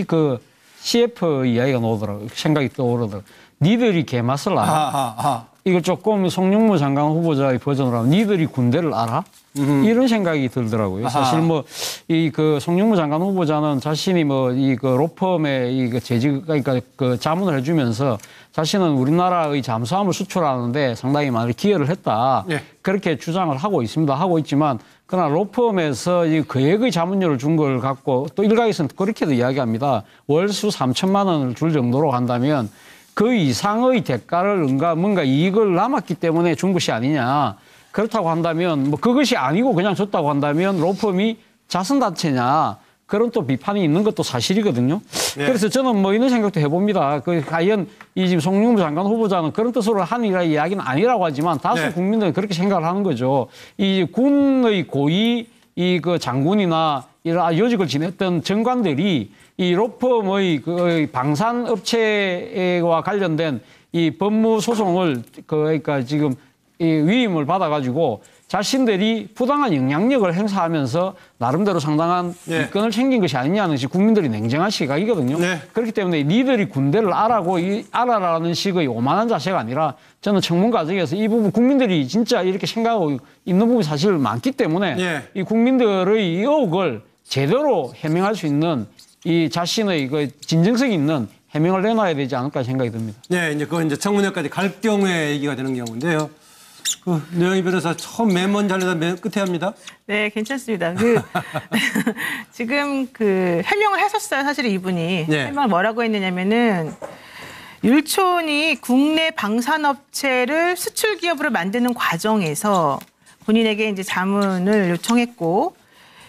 그 CF 이야기가 나오더라고요. 생각이 떠오르더라고요. 니들이 개맛을 알아? 이걸 조금 송영무 장관 후보자의 버전으로 하면 니들이 군대를 알아? 이런 생각이 들더라고요. 사실 뭐 이 그 송영무 장관 후보자는 자신이 뭐 이 그 로펌의 이 그 그러니까 그 자문을 해주면서 자신은 우리나라의 잠수함을 수출하는데 상당히 많이 기여를 했다. 예. 그렇게 주장을 하고 있습니다. 하고 있지만 그러나 로펌에서 이 거액의 자문료를 준 걸 갖고 또 일각에서는 그렇게도 이야기합니다. 월수 3천만 원을 줄 정도로 한다면 그 이상의 대가를 뭔가 이익을 남았기 때문에 준 것이 아니냐. 그렇다고 한다면 뭐 그것이 아니고 그냥 줬다고 한다면 로펌이 자선단체냐. 그런 또 비판이 있는 것도 사실이거든요. 네. 그래서 저는 뭐 이런 생각도 해봅니다. 그 과연 이 지금 송영무 장관 후보자는 그런 뜻으로 하는 이야기는 아니라고 하지만 다수 네. 국민들은 그렇게 생각을 하는 거죠. 이 군의 고위 이 그 장군이나 이런 요직을 지냈던 정관들이 이 로펌의 그 방산업체와 관련된 이 법무 소송을 그러니까 지금 이 위임을 받아가지고 자신들이 부당한 영향력을 행사하면서 나름대로 상당한 이권을 챙긴 것이 아니냐는 것이 국민들이 냉정한 시각이거든요. 네. 그렇기 때문에 니들이 군대를 알아라는 식의 오만한 자세가 아니라 저는 청문 과정에서 이 부분 국민들이 진짜 이렇게 생각하고 있는 부분이 사실 많기 때문에 이 국민들의 이 의혹을 제대로 해명할 수 있는 이 자신의 그 진정성 있는 해명을 내놔야 되지 않을까 생각이 듭니다. 네, 이제 그건 이제 청문회까지 갈 경우에 얘기가 되는 경우인데요. 그 노영희 변호사 처음 맨 먼저 하려다 맨 끝에 합니다. 네, 괜찮습니다. 지금 그 해명을 하셨어요. 사실 이분이 해명을 뭐라고 했느냐면은 율촌이 국내 방산업체를 수출 기업으로 만드는 과정에서 본인에게 이제 자문을 요청했고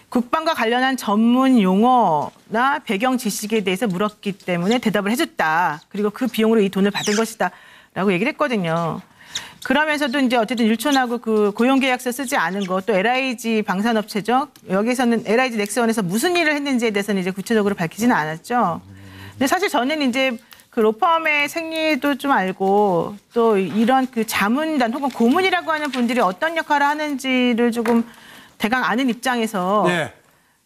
국방과 관련한 전문 용어나 배경 지식에 대해서 물었기 때문에 대답을 해줬다. 그리고 그 비용으로 이 돈을 받은 것이다라고 얘기를 했거든요. 그러면서도 이제 어쨌든 율촌하고 그 고용계약서 쓰지 않은 거 또 LIG 방산업체죠. 여기서는 LIG 넥스원에서 무슨 일을 했는지에 대해서는 이제 구체적으로 밝히지는 않았죠. 근데 사실 저는 이제 그 로펌의 생리도 좀 알고 또 이런 그 자문단 혹은 고문이라고 하는 분들이 어떤 역할을 하는지를 조금 대강 아는 입장에서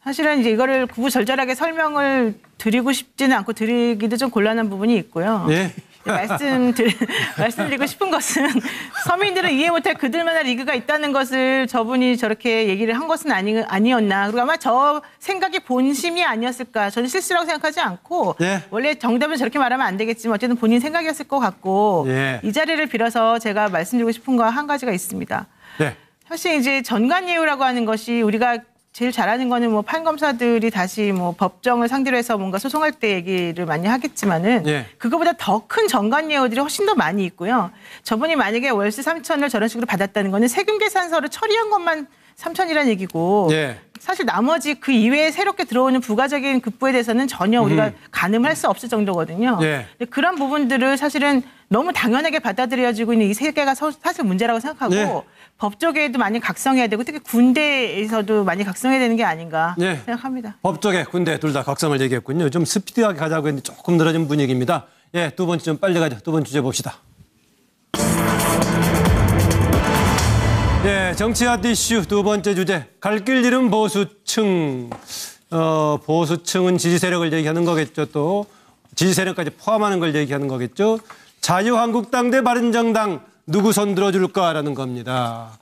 사실은 이제 이거를 구구절절하게 설명을 드리고 싶지는 않고 드리기도 좀 곤란한 부분이 있고요. 말씀드리고 싶은 것은 서민들은 이해 못할 그들만의 리그가 있다는 것을 저분이 저렇게 얘기를 한 것은 아니었나. 그리고 아마 저 생각이 본심이 아니었을까. 저는 실수라고 생각하지 않고 원래 정답은 저렇게 말하면 안 되겠지만 어쨌든 본인 생각이었을 것 같고 이 자리를 빌어서 제가 말씀드리고 싶은 거 한 가지가 있습니다. 사실 이제 전관예우라고 하는 것이 우리가 제일 잘하는 거는 뭐 판검사들이 다시 뭐 법정을 상대로 해서 뭔가 소송할 때 얘기를 많이 하겠지만은 그거보다 더 큰 전관예우들이 훨씬 더 많이 있고요. 저분이 만약에 월세 3천을 저런 식으로 받았다는 거는 세금 계산서를 처리한 것만 3천이라는 얘기고 사실 나머지 그 이외에 새롭게 들어오는 부가적인 급부에 대해서는 전혀 우리가 가늠할 수 없을 정도거든요. 근데 그런 부분들을 사실은 너무 당연하게 받아들여지고 있는 이 세계가 사실 문제라고 생각하고 법조계에도 많이 각성해야 되고 특히 군대에서도 많이 각성해야 되는 게 아닌가 생각합니다. 법조계, 군대 둘 다 각성을 얘기했군요. 좀 스피디하게 가자고 했는데 조금 늘어진 분위기입니다. 두 번째 좀 빨리 가죠. 두 번째 주제 봅시다. 정치핫 이슈 두 번째 주제. 갈 길 잃은 보수층. 보수층은 지지 세력을 얘기하는 거겠죠. 또 지지 세력까지 포함하는 걸 얘기하는 거겠죠. 자유한국당 대 바른정당 누구 손 들어줄까라는 겁니다.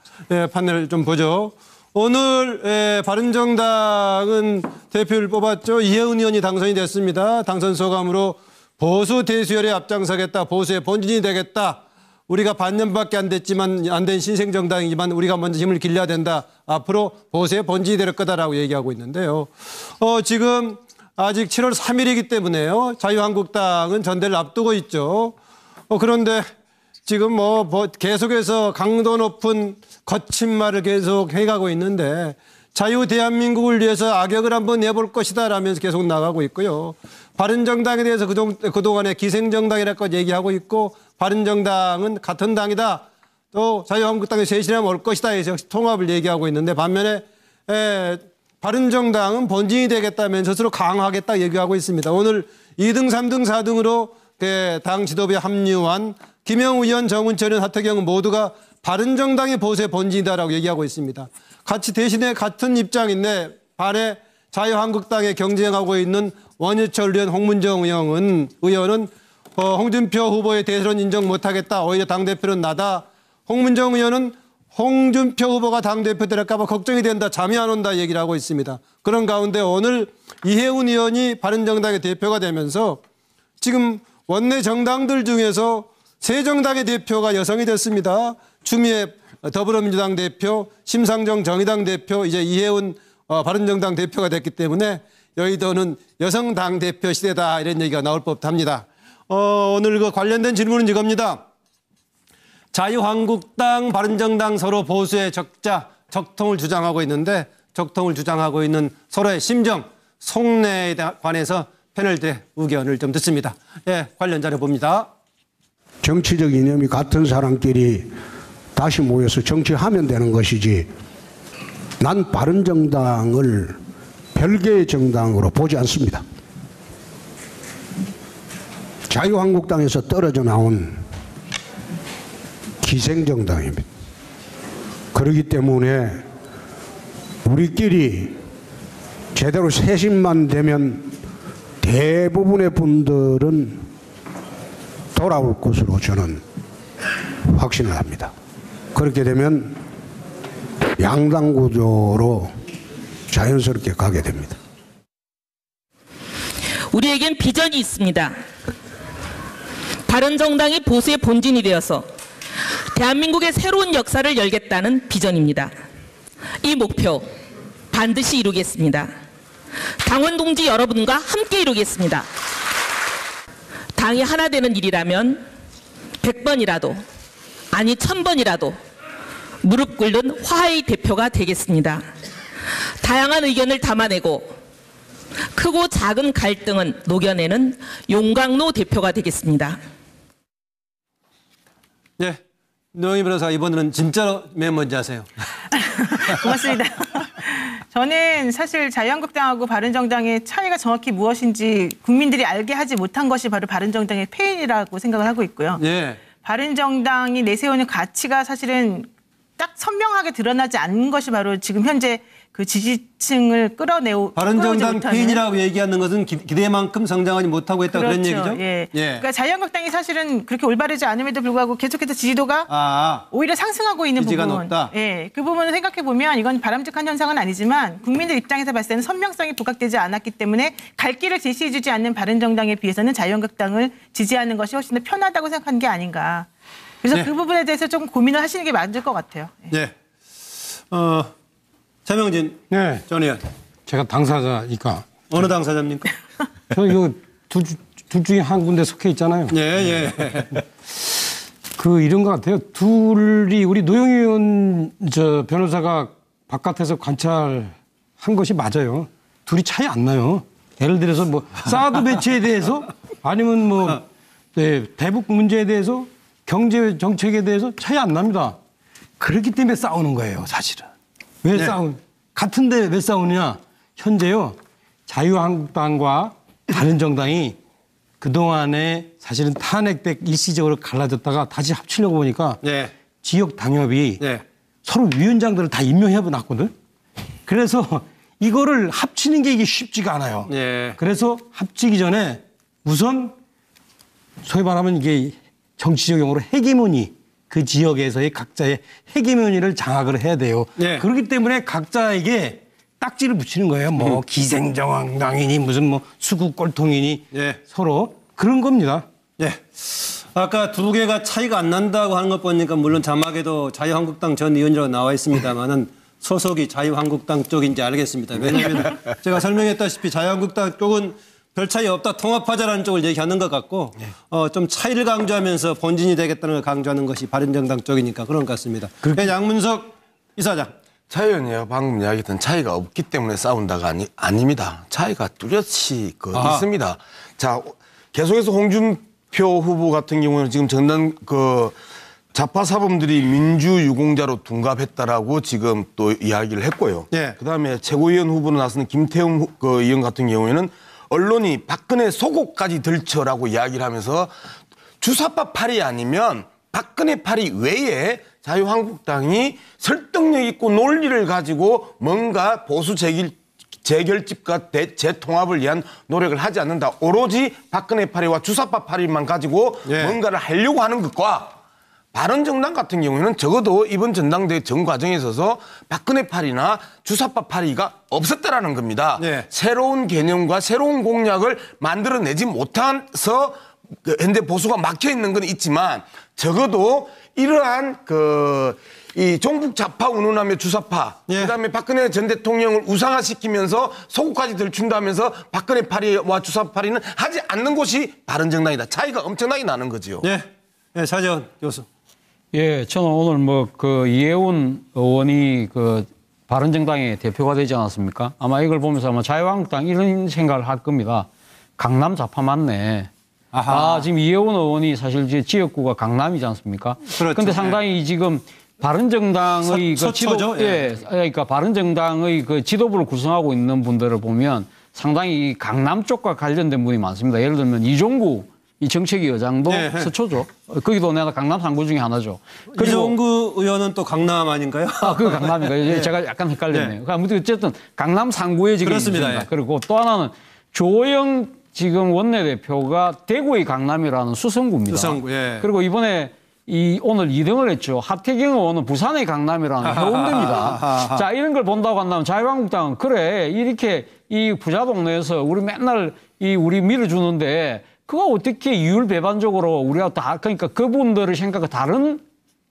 판넬 좀 보죠. 오늘 바른정당은 대표를 뽑았죠. 이혜훈 의원이 당선이 됐습니다. 당선 소감으로 보수 대수열에 앞장서겠다. 보수의 본진이 되겠다. 우리가 반년밖에 안 됐지만 안 된 신생정당이지만 우리가 먼저 힘을 길러야 된다. 앞으로 보수의 본진이 될 거다라고 얘기하고 있는데요. 지금 아직 7월 3일이기 때문에요. 자유한국당은 전대를 앞두고 있죠. 그런데 지금 계속해서 강도 높은 거친 말을 계속 해가고 있는데 자유 대한민국을 위해서 악역을 한번 내볼 것이다 라면서 계속 나가고 있고요. 바른정당에 대해서 그동안에 기생정당이라고 얘기하고 있고 바른정당은 같은 당이다. 또 자유한국당이 쇄신하면 올 것이다 해서 통합을 얘기하고 있는데 반면에 바른정당은 본진이 되겠다면서 스스로 강화하겠다 얘기하고 있습니다. 오늘 2등, 3등, 4등으로 당 지도부에 합류한 김영우 의원, 정운철 의원, 하태경은 모두가 바른정당이 보수의 본진이다라고 얘기하고 있습니다. 같이 대신에 같은 입장인데 반에 자유한국당에 경쟁하고 있는 원유철 의원, 홍문정 의원은 홍준표 후보의 대선 인정 못하겠다. 오히려 당대표는 나다. 홍문정 의원은 홍준표 후보가 당대표 될까 봐 걱정이 된다. 잠이 안 온다 얘기를 하고 있습니다. 그런 가운데 오늘 이혜훈 의원이 바른정당의 대표가 되면서 지금 원내 정당들 중에서 세 정당의 대표가 여성이 됐습니다. 추미애 더불어민주당 대표, 심상정 정의당 대표, 이제 이혜훈 바른정당 대표가 됐기 때문에 여의도는 여성 당대표 시대다 이런 얘기가 나올 법합니다. 오늘 그 관련된 질문은 이겁니다. 자유한국당, 바른정당 서로 보수의 적통을 주장하고 있는데 적통을 주장하고 있는 서로의 심정, 속내에 관해서 패널들의 의견을 좀 듣습니다. 관련 자료 봅니다. 정치적 이념이 같은 사람끼리 다시 모여서 정치하면 되는 것이지 난 바른정당을 별개의 정당으로 보지 않습니다. 자유한국당에서 떨어져 나온 기생정당입니다. 그렇기 때문에 우리끼리 제대로 쇄신만 되면 대부분의 분들은 돌아올 것으로 저는 확신을 합니다. 그렇게 되면 양당 구조로 자연스럽게 가게 됩니다. 우리에겐 비전이 있습니다. 바른정당이 보수의 본진이 되어서 대한민국의 새로운 역사를 열겠다는 비전입니다. 이 목표 반드시 이루겠습니다. 당원 동지 여러분과 함께 이루겠습니다. 당이 하나 되는 일이라면 100번이라도 아니 1000번이라도 무릎 꿇는 화해의 대표가 되겠습니다. 다양한 의견을 담아내고 크고 작은 갈등은 녹여내는 용광로 대표가 되겠습니다. 네, 노영희 변호사 이번에는 진짜로 맨 먼저 하세요. 고맙습니다. 저는 사실 자유한국당하고 바른정당의 차이가 정확히 무엇인지 국민들이 알게 하지 못한 것이 바로 바른정당의 패인이라고 생각을 하고 있고요. 바른정당이 내세우는 가치가 사실은 딱 선명하게 드러나지 않는 것이 바로 지금 현재 그 지지층을 바른정당 패인이라고 얘기하는 것은 기대만큼 성장하지 못하고 있다 그런 얘기죠? 그러니까 자유한국당이 사실은 그렇게 올바르지 않음에도 불구하고 계속해서 지지도가 오히려 상승하고 있는 지지가 부분. 높다. 그 부분을 생각해 보면 이건 바람직한 현상은 아니지만 국민들 입장에서 봤을 때는 선명성이 부각되지 않았기 때문에 갈 길을 제시해주지 않는 바른정당에 비해서는 자유한국당을 지지하는 것이 훨씬 더 편하다고 생각하는 게 아닌가. 그래서 그 부분에 대해서 좀 고민을 하시는 게 맞을 것 같아요. 차명진 전 의원. 제가 당사자니까. 어느 당사자입니까? 저 이거 둘 중에 한 군데 속해 있잖아요. 그 이런 것 같아요. 둘이 우리 노영희 의원 변호사가 바깥에서 관찰한 것이 맞아요. 둘이 차이 안 나요. 예를 들어서 뭐 사드 배치에 대해서 아니면 대북 문제에 대해서 경제 정책에 대해서 차이 안 납니다. 그렇기 때문에 싸우는 거예요, 사실은. 같은데 왜 싸우느냐? 현재요, 자유한국당과 바른정당이 그동안에 사실은 탄핵때 일시적으로 갈라졌다가 다시 합치려고 보니까 지역 당협이 서로 위원장들을 다 임명해 놨거든. 그래서 이거를 합치는 게 이게 쉽지가 않아요. 그래서 합치기 전에 우선 소위 말하면 이게 정치적 용어로 헤게모니, 그 지역에서의 각자의 해기면의를 장악을 해야 돼요. 네. 그렇기 때문에 각자에게 딱지를 붙이는 거예요. 뭐 기생정당이니 무슨 뭐 수국골통이니 네. 서로 그런 겁니다. 예. 아까 두 개가 차이가 안 난다고 하는 것 보니까 물론 자막에도 자유한국당 전 의원이라고 나와 있습니다만은 소속이 자유한국당 쪽인지 알겠습니다. 왜냐하면 제가 설명했다시피 자유한국당 쪽은 별 차이 없다 통합하자라는 쪽을 얘기하는 것 같고 좀 차이를 강조하면서 본진이 되겠다는 걸 강조하는 것이 바른정당 쪽이니까 그런 것 같습니다. 양문석 이사장. 차 의원이 방금 이야기했던 차이가 없기 때문에 싸운다가 아닙니다. 차이가 뚜렷이 있습니다. 자, 계속해서 홍준표 후보 같은 경우는 지금 전남 좌파 사범들이 민주유공자로 둔갑했다라고 지금 또 이야기를 했고요. 예. 그다음에 최고위원 후보로 나서는 김태웅 의원 같은 경우에는 언론이 박근혜 속옷까지 들쳐라고 이야기를 하면서 주사파 팔이 아니면 박근혜 팔이 외에 자유한국당이 설득력 있고 논리를 가지고 뭔가 보수 재결집과 재통합을 위한 노력을 하지 않는다. 오로지 박근혜 팔이와 주사파 팔이만 가지고 뭔가를 하려고 하는 것과 바른정당 같은 경우에는 적어도 이번 전당대회 전 과정에 있어서 박근혜 팔이나 주사파 팔이가 없었다라는 겁니다. 새로운 개념과 새로운 공약을 만들어내지 못해서 현재 보수가 막혀 있는 건 있지만 적어도 이러한 이 종북 좌파 운운하며 주사파, 그다음에 박근혜 전 대통령을 우상화시키면서 속옷까지 들춘다면서 박근혜 팔이와 주사파 팔이는 하지 않는 곳이 바른정당이다. 차이가 엄청나게 나는 거죠. 네, 차재원 교수. 예, 저는 오늘 이해운 의원이 바른정당의 대표가 되지 않았습니까? 아마 이걸 보면서 아마 자유한국당 이런 생각을 할 겁니다. 강남 좌파 맞네. 지금 이해운 의원이 사실 지역구가 강남이지 않습니까? 그렇죠. 근데 상당히 지금 바른정당의 서초죠? 그러니까 바른정당의 지도부를 구성하고 있는 분들을 보면 상당히 강남 쪽과 관련된 분이 많습니다. 예를 들면 이종구 이 정책위 의장도 서초죠. 거기도 내가 강남 3구 중에 하나죠. 이종구 의원은 또 강남 아닌가요? 그거 강남인가요? 제가 약간 헷갈렸네요. 그러니까 어쨌든 강남 3구에 지금 그렇습니다. 그리고 또 하나는 조영 지금 원내대표가 대구의 강남이라는 수성구입니다. 수성구, 그리고 이번에 오늘 2등을 했죠. 하태경 의원은 부산의 강남이라는 해운대입니다. 자, 이런 걸 본다고 한다면 자유한국당은 그래 이렇게 이 부자 동네에서 우리 맨날 우리 밀어주는데 그거 어떻게 이율배반적으로 우리가 그러니까 그분들의 생각과 다른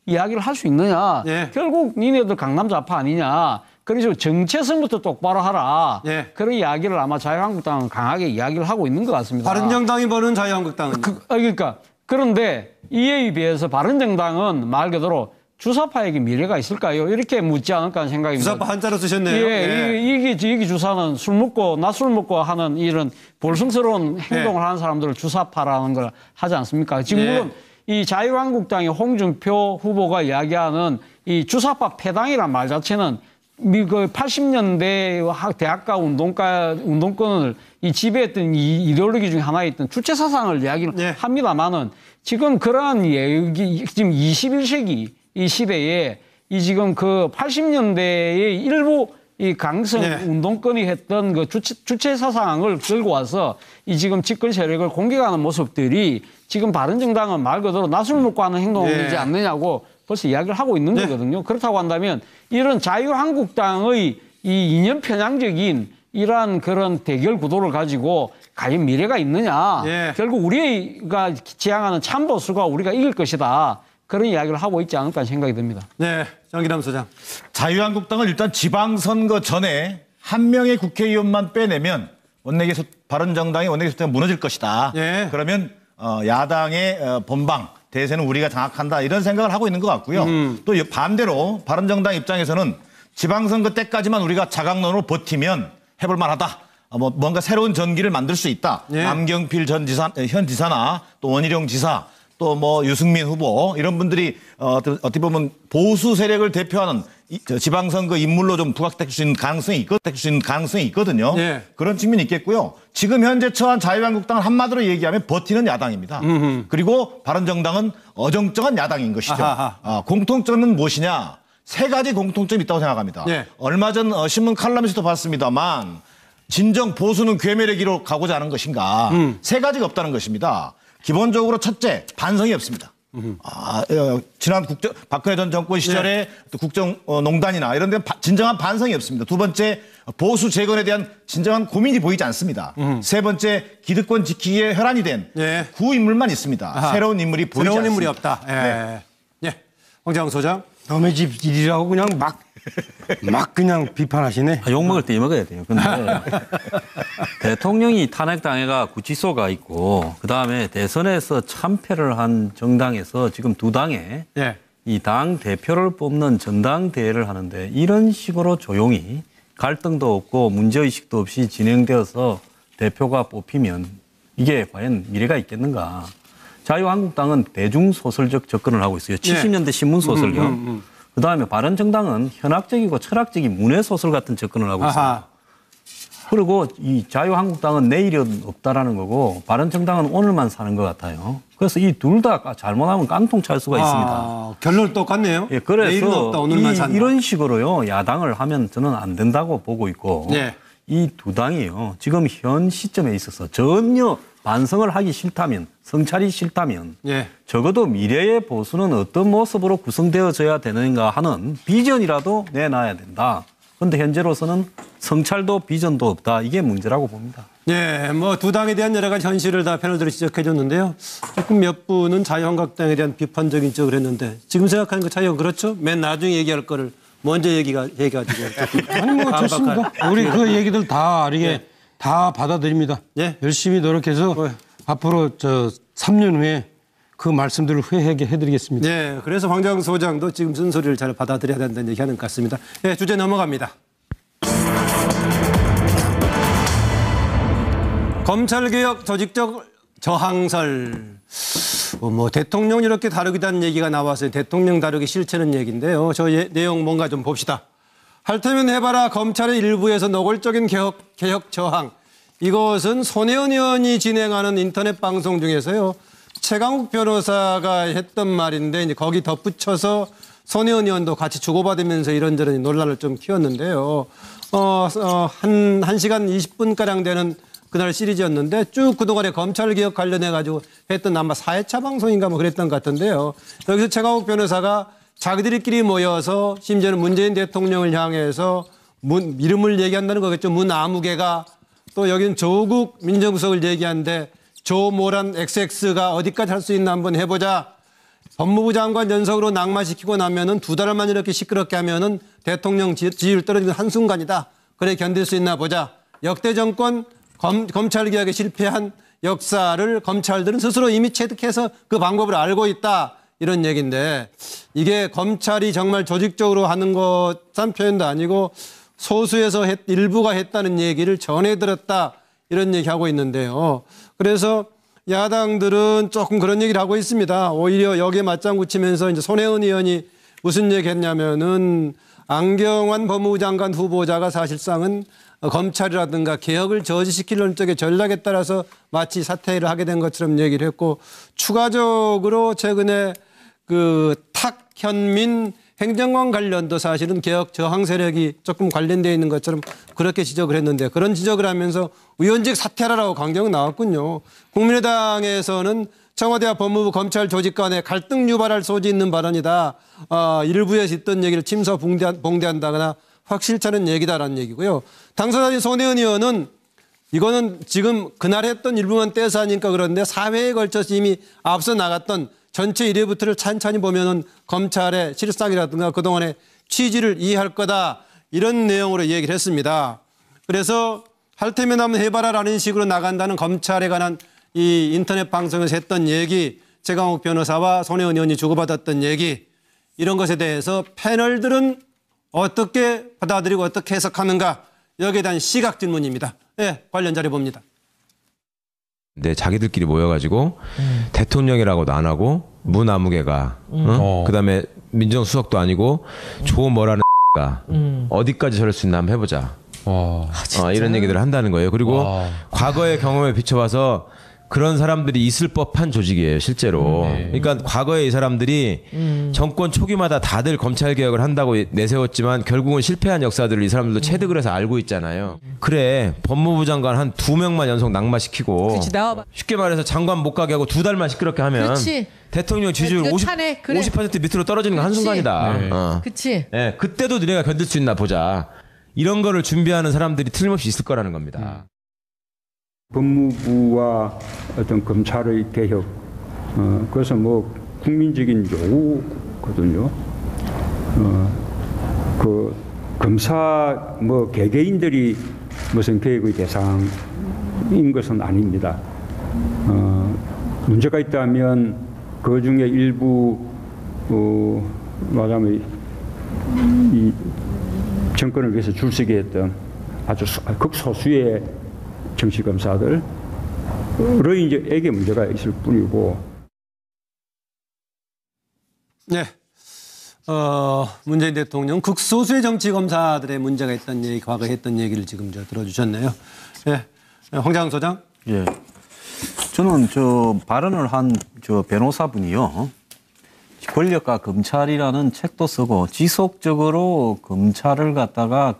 이야기를 할 수 있느냐. 결국 니네들 강남 좌파 아니냐. 그래서 정체성부터 똑바로 하라. 그런 이야기를 아마 자유한국당은 강하게 이야기를 하고 있는 것 같습니다. 바른정당이 보는 자유한국당은. 그러니까 그런데 이에 비해서 바른정당은 말 그대로 주사파에게 미래가 있을까요? 이렇게 묻지 않을까 하는 생각입니다. 주사파 한자로 쓰셨네요. 이게 주사는 낮술 먹고 하는 이런 볼성스러운 행동을 하는 사람들을 주사파라는 걸 하지 않습니까? 지금 물론 이 자유한국당의 홍준표 후보가 이야기하는 이 주사파 패당이란 말 자체는 80년대 대학가 운동권을 지배했던 이 이데올로기 중에 하나였던 주체 사상을 이야기를 합니다만은 지금 그러한 지금 21세기 이 시대에 지금 80년대의 일부 이 강성 운동권이 했던 주체 사상을 들고 와서 지금 집권 세력을 공격하는 모습들이 지금 바른정당은 말 그대로 낯을 먹고 하는 행동이지 않느냐고 벌써 이야기를 하고 있는 거거든요. 그렇다고 한다면 이런 자유한국당의 이 이념 편향적인 이러한 그런 대결 구도를 가지고 과연 미래가 있느냐. 결국 우리가 지향하는 참보수가 우리가 이길 것이다. 그런 이야기를 하고 있지 않을까 생각이 듭니다. 네, 정기남 소장. 자유한국당은 일단 지방선거 전에 한 명의 국회의원만 빼내면 바른정당의 원내대표가 무너질 것이다. 그러면 야당의 본방 대세는 우리가 장악한다 이런 생각을 하고 있는 것 같고요. 또 반대로 바른정당 입장에서는 지방선거 때까지만 우리가 자강론으로 버티면 해볼 만하다. 뭔가 새로운 전기를 만들 수 있다. 남경필 현 지사나 또 원희룡 지사 또 유승민 후보 이런 분들이 어떻게 보면 보수 세력을 대표하는 지방선거 인물로 좀 부각될 수 있는 가능성이 있거든요. 그런 측면이 있겠고요. 지금 현재 처한 자유한국당은 한마디로 얘기하면 버티는 야당입니다. 그리고 바른정당은 어정쩡한 야당인 것이죠. 공통점은 무엇이냐? 세 가지 공통점이 있다고 생각합니다. 얼마 전 신문 칼럼에서도 봤습니다만 진정 보수는 괴멸의 길로 가고자 하는 것인가? 세 가지가 없다는 것입니다. 기본적으로 첫째, 반성이 없습니다. 지난 박근혜 전 정권 시절에 또 국정농단이나 이런 데는 진정한 반성이 없습니다. 두 번째, 보수 재건에 대한 진정한 고민이 보이지 않습니다. 세 번째, 기득권 지키기에 혈안이 된 구 인물만 있습니다. 아하. 새로운 인물이 보이지 새로운 않습니다. 인물이 없다. 예. 황재왕 소장. 남의 집 일이라고 그냥 막 그냥 비판하시네. 욕먹을 때 먹어야 돼요. 근데 대통령이 탄핵당해가 구치소가 있고 그다음에 대선에서 참패를 한 정당에서 지금 두 당에 이 당 대표를 뽑는 전당대회를 하는데 이런 식으로 조용히 갈등도 없고 문제의식도 없이 진행되어서 대표가 뽑히면 이게 과연 미래가 있겠는가. 자유한국당은 대중소설적 접근을 하고 있어요. 70년대 신문소설경. 그다음에 바른정당은 현학적이고 철학적인 문해소설 같은 접근을 하고 있어요. 아하. 그리고 이 자유한국당은 내일은 없다라는 거고 바른정당은 오늘만 사는 것 같아요. 그래서 이 둘 다 잘못하면 깡통 찰 수가 있습니다. 결론 똑같네요. 예, 그래서 내일은 없다, 오늘만 산다. 이런 식으로요 야당을 하면 저는 안 된다고 보고 있고 이 두 당이요 지금 현 시점에 있어서 전혀 반성을 하기 싫다면 성찰이 싫다면 적어도 미래의 보수는 어떤 모습으로 구성되어져야 되는가 하는 비전이라도 내놔야 된다. 그런데 현재로서는 성찰도 비전도 없다. 이게 문제라고 봅니다. 예, 뭐 두 당에 대한 여러 가지 현실을 다 패널들이 지적해 줬는데요. 조금 몇 분은 자유한국당에 대한 비판적인 지적을 했는데 지금 생각하는 거 자유한 그렇죠? 맨 나중에 얘기할 거를 먼저 해가지고 아니 뭐 좋습니다. 우리 그 얘기들 다 이게 다 받아들입니다. 열심히 노력해서 앞으로 3년 후에 그 말씀들을 회하게 해드리겠습니다. 네, 그래서 황재왕 소장도 지금 쓴소리를 잘 받아들여야 된다는 얘기하는 것 같습니다. 네, 주제 넘어갑니다. 검찰개혁 조직적 저항설. 뭐 대통령 이렇게 다루기다는 얘기가 나와서 대통령 다루기 싫다는 얘기인데요. 저 내용 뭔가 좀 봅시다. 할 테면 해봐라. 검찰의 일부에서 노골적인 개혁 저항. 이것은 손혜원 의원이 진행하는 인터넷 방송 중에서요. 최강욱 변호사가 했던 말인데 이제 거기 덧붙여서 손혜원 의원도 같이 주고받으면서 이런저런 논란을 좀 키웠는데요. 한 시간 20분가량 되는 그날 시리즈였는데 쭉 그동안에 검찰개혁 관련해가지고 했던 아마 4회차 방송인가 뭐 그랬던 것 같은데요. 여기서 최강욱 변호사가 자기들끼리 모여서 심지어는 문재인 대통령을 향해서 이름을 얘기한다는 거겠죠. 문아무개가 또 여기는 조국 민정수석을 얘기하는데 조모란 XX가 어디까지 할 수 있나 한번 해보자. 법무부 장관 연석으로 낙마시키고 나면은 2달만 이렇게 시끄럽게 하면은 대통령 지지율 떨어지는 한순간이다. 그래 견딜 수 있나 보자. 역대 정권 검찰개혁에 실패한 역사를 검찰들은 스스로 이미 체득해서 그 방법을 알고 있다. 이런 얘기인데 이게 검찰이 정말 조직적으로 하는 것한 표현도 아니고 소수에서 일부가 했다는 얘기를 전해 들었다. 이런 얘기하고 있는데요. 그래서 야당들은 조금 그런 얘기를 하고 있습니다. 오히려 여기에 맞장구 치면서 이제 손혜원 의원이 무슨 얘기 했냐면은 안경환 법무부 장관 후보자가 사실상은 검찰이라든가 개혁을 저지시키려는 쪽의 전략에 따라서 마치 사퇴를 하게 된 것처럼 얘기를 했고 추가적으로 최근에 그 탁현민 행정관 관련도 사실은 개혁 저항 세력이 조금 관련되어 있는 것처럼 그렇게 지적을 했는데 그런 지적을 하면서 의원직 사퇴하라고 강경은 나왔군요. 국민의당에서는 청와대와 법무부 검찰 조직 간에 갈등 유발할 소지 있는 발언이다. 일부에서 있던 얘기를 침소봉대한다거나 확실찮은 얘기다라는 얘기고요. 당사자인 손혜원 의원은 이거는 지금 그날 했던 일부만 떼서 하니까 그런데 4회에 걸쳐서 이미 앞서 나갔던 전체 1회부터를 찬찬히 보면은 검찰의 실상이라든가 그동안의 취지를 이해할 거다. 이런 내용으로 얘기를 했습니다. 그래서 할 테면 한번 해봐라라는 식으로 나간다는 검찰에 관한 이 인터넷 방송에서 했던 얘기, 최강욱 변호사와 손혜원 의원이 주고받았던 얘기, 이런 것에 대해서 패널들은 어떻게 받아들이고 어떻게 해석하는가, 여기에 대한 시각 질문입니다. 네, 관련 자료 봅니다. 네, 자기들끼리 모여가지고 대통령이라고도 안 하고 문아무개가 그다음에 민정수석도 아니고 조뭐라는 가 어디까지 저럴 수 있나 한번 해보자. 이런 얘기들을 한다는 거예요. 그리고 과거의 경험에 비춰봐서 그런 사람들이 있을 법한 조직이에요, 실제로. 그러니까 과거에 이 사람들이 정권 초기마다 다들 검찰 개혁을 한다고 내세웠지만 결국은 실패한 역사들을 이 사람들도 체득을 해서 알고 있잖아요. 그래, 법무부 장관 한 2명만 연속 낙마시키고 그렇지, 나와봐. 쉽게 말해서 장관 못 가게 하고 2달만 시끄럽게 하면 그렇지. 대통령 지지율 그거 50, 차네. 그래. 50% 밑으로 떨어지는 거 한순간이다. 그치. 네, 그때도 너네가 견딜 수 있나 보자. 이런 거를 준비하는 사람들이 틀림없이 있을 거라는 겁니다. 법무부와 어떤 검찰의 개혁, 그것은 뭐 국민적인 요구거든요. 그 검사 뭐 개개인들이 무슨 개혁의 대상인 것은 아닙니다. 문제가 있다면 그 중에 일부 말하면 이 정권을 위해서 줄서게 했던 아주 극소수의 정치검사들의 이제 문제가 있을 뿐이고. 네. 문재인 대통령 극소수의 정치검사들의 문제가 있다는 얘기, 과거에 했던 얘기를 지금 들어주셨네요. 네. 황장훈 소장. 예. 저는 발언을 한 변호사분이요. 권력과 검찰이라는 책도 쓰고 지속적으로 검찰을 갖다가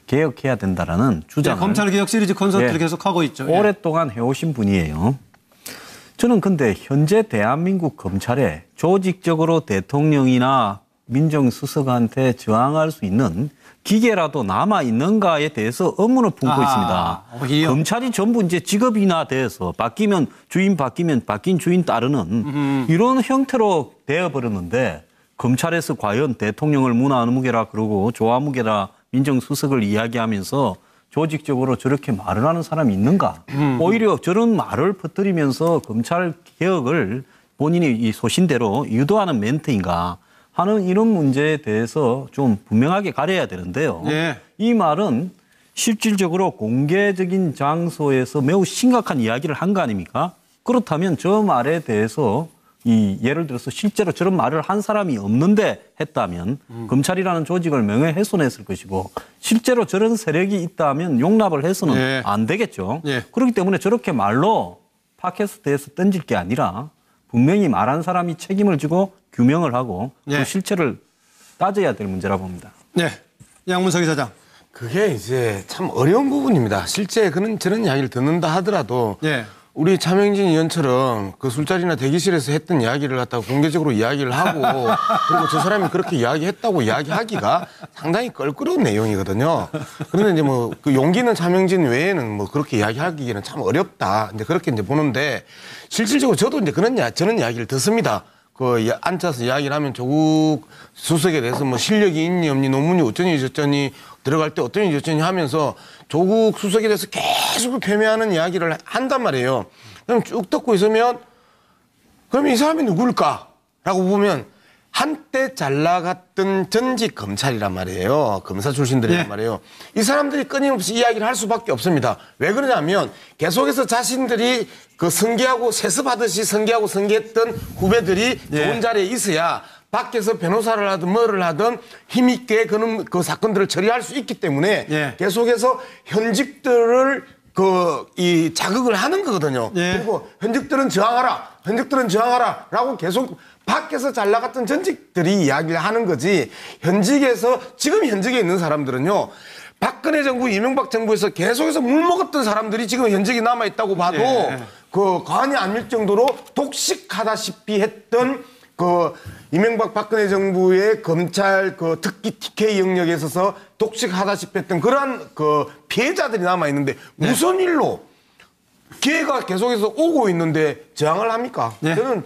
개혁해야 된다라는 주장을. 네, 검찰 개혁 시리즈 콘서트를 예, 계속 하고 있죠. 오랫동안 해오신 분이에요. 저는 근데 현재 대한민국 검찰에 조직적으로 대통령이나 민정수석한테 저항할 수 있는 기계라도 남아 있는가에 대해서 의문을 품고 있습니다. 오히려. 검찰이 전부 이제 직업인화돼서 바뀐 주인 따르는 이런 형태로 되어버렸는데 검찰에서 과연 대통령을 문화무게라 그러고 조화무게라 민정수석을 이야기하면서 조직적으로 저렇게 말을 하는 사람이 있는가? 오히려 저런 말을 퍼뜨리면서 검찰 개혁을 본인이 이 소신대로 유도하는 멘트인가 하는 이런 문제에 대해서 좀 분명하게 가려야 되는데요. 네. 이 말은 실질적으로 공개적인 장소에서 매우 심각한 이야기를 한 거 아닙니까? 그렇다면 저 말에 대해서 예를 들어서 실제로 저런 말을 한 사람이 없는데 했다면 검찰이라는 조직을 명예훼손했을 것이고 실제로 저런 세력이 있다면 용납을 해서는 네. 안 되겠죠. 네. 그렇기 때문에 저렇게 말로 팟캐스트에서 던질 게 아니라 분명히 말한 사람이 책임을 지고 규명을 하고 네. 그 실체를 따져야 될 문제라고 봅니다. 네. 양문석 이사장. 그게 이제 참 어려운 부분입니다. 실제 저런 이야기를 듣는다 하더라도 네. 우리 차명진 의원처럼 그 술자리나 대기실에서 했던 이야기를 갖다가 공개적으로 이야기를 하고 그리고 저 사람이 그렇게 이야기했다고 이야기하기가 상당히 껄끄러운 내용이거든요. 그런데 이제 뭐 그 용기 있는 차명진 외에는 뭐 그렇게 이야기하기는 참 어렵다. 이제 그렇게 이제 보는데 실질적으로 저도 이제 저는 이야기를 듣습니다. 앉아서 이야기를 하면 조국 수석에 대해서 뭐 실력이 있니 없니 논문이 어쩌니 저쩌니 들어갈 때 어쩌니 저쩌니 하면서 조국 수석에 대해서 계속 괴미하는 이야기를 한단 말이에요. 그럼 쭉 듣고 있으면 그럼 이 사람이 누굴까? 라고 보면 한때 잘 나갔던 전직 검찰이란 말이에요. 검사 출신들이란 네. 말이에요. 이 사람들이 끊임없이 이야기를 할 수밖에 없습니다. 왜 그러냐면 계속해서 자신들이 승계하고 세습하듯이 승계했던 후배들이 네. 좋은 자리에 있어야 밖에서 변호사를 하든 뭐를 하든 힘있게 그 사건들을 처리할 수 있기 때문에 네. 계속해서 현직들을 이 자극을 하는 거거든요. 네. 그리고 현직들은 저항하라라고 계속 밖에서 잘 나갔던 전직들이 이야기를 하는 거지. 지금 현직에 있는 사람들은요. 박근혜 정부, 이명박 정부에서 계속해서 물먹었던 사람들이 지금 현직에 남아있다고 봐도 네. 과언이 아닐 정도로 독식하다시피 했던 이명박 박근혜 정부의 검찰 특기 TK 영역에 있어서 독식하다시피 했던 그러한 피해자들이 남아있는데 무슨 일로 기회가 계속해서 오고 있는데 저항을 합니까? 네. 저는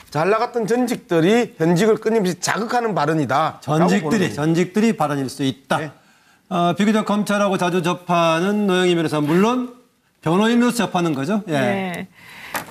잘 나갔던 전직들이 현직을 끊임없이 자극하는 발언이다. 전직들이 발언일 수 있다. 네. 비교적 검찰하고 자주 접하는 노영희 변호사 물론 변호인으로서 접하는 거죠. 예. 네.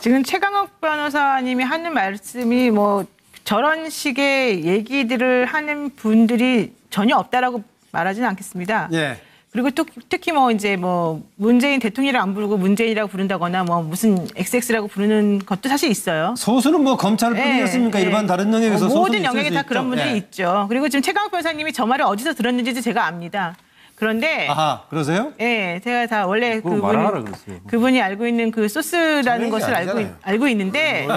지금 최강욱 변호사님이 하는 말씀이 뭐 저런 식의 얘기들을 하는 분들이 전혀 없다라고 말하지는 않겠습니다. 예. 그리고 특히 뭐 이제 뭐 문재인 대통령이라고 안 부르고 문재인이라고 부른다거나 뭐 무슨 XX라고 부르는 것도 사실 있어요. 소수는 뭐 검찰뿐이겠습니까? 일반 다른 영역에서 모든 소수는 영역에 다 있죠. 그런 분들이 있죠. 그리고 지금 최강욱 변호사님이 저 말을 어디서 들었는지도 제가 압니다. 그런데 아하, 그러세요? 예, 제가 다 원래 그거 말하라 그랬어요. 그분이 알고 있는 그 소스라는 것을 아니잖아요. 알고 있는데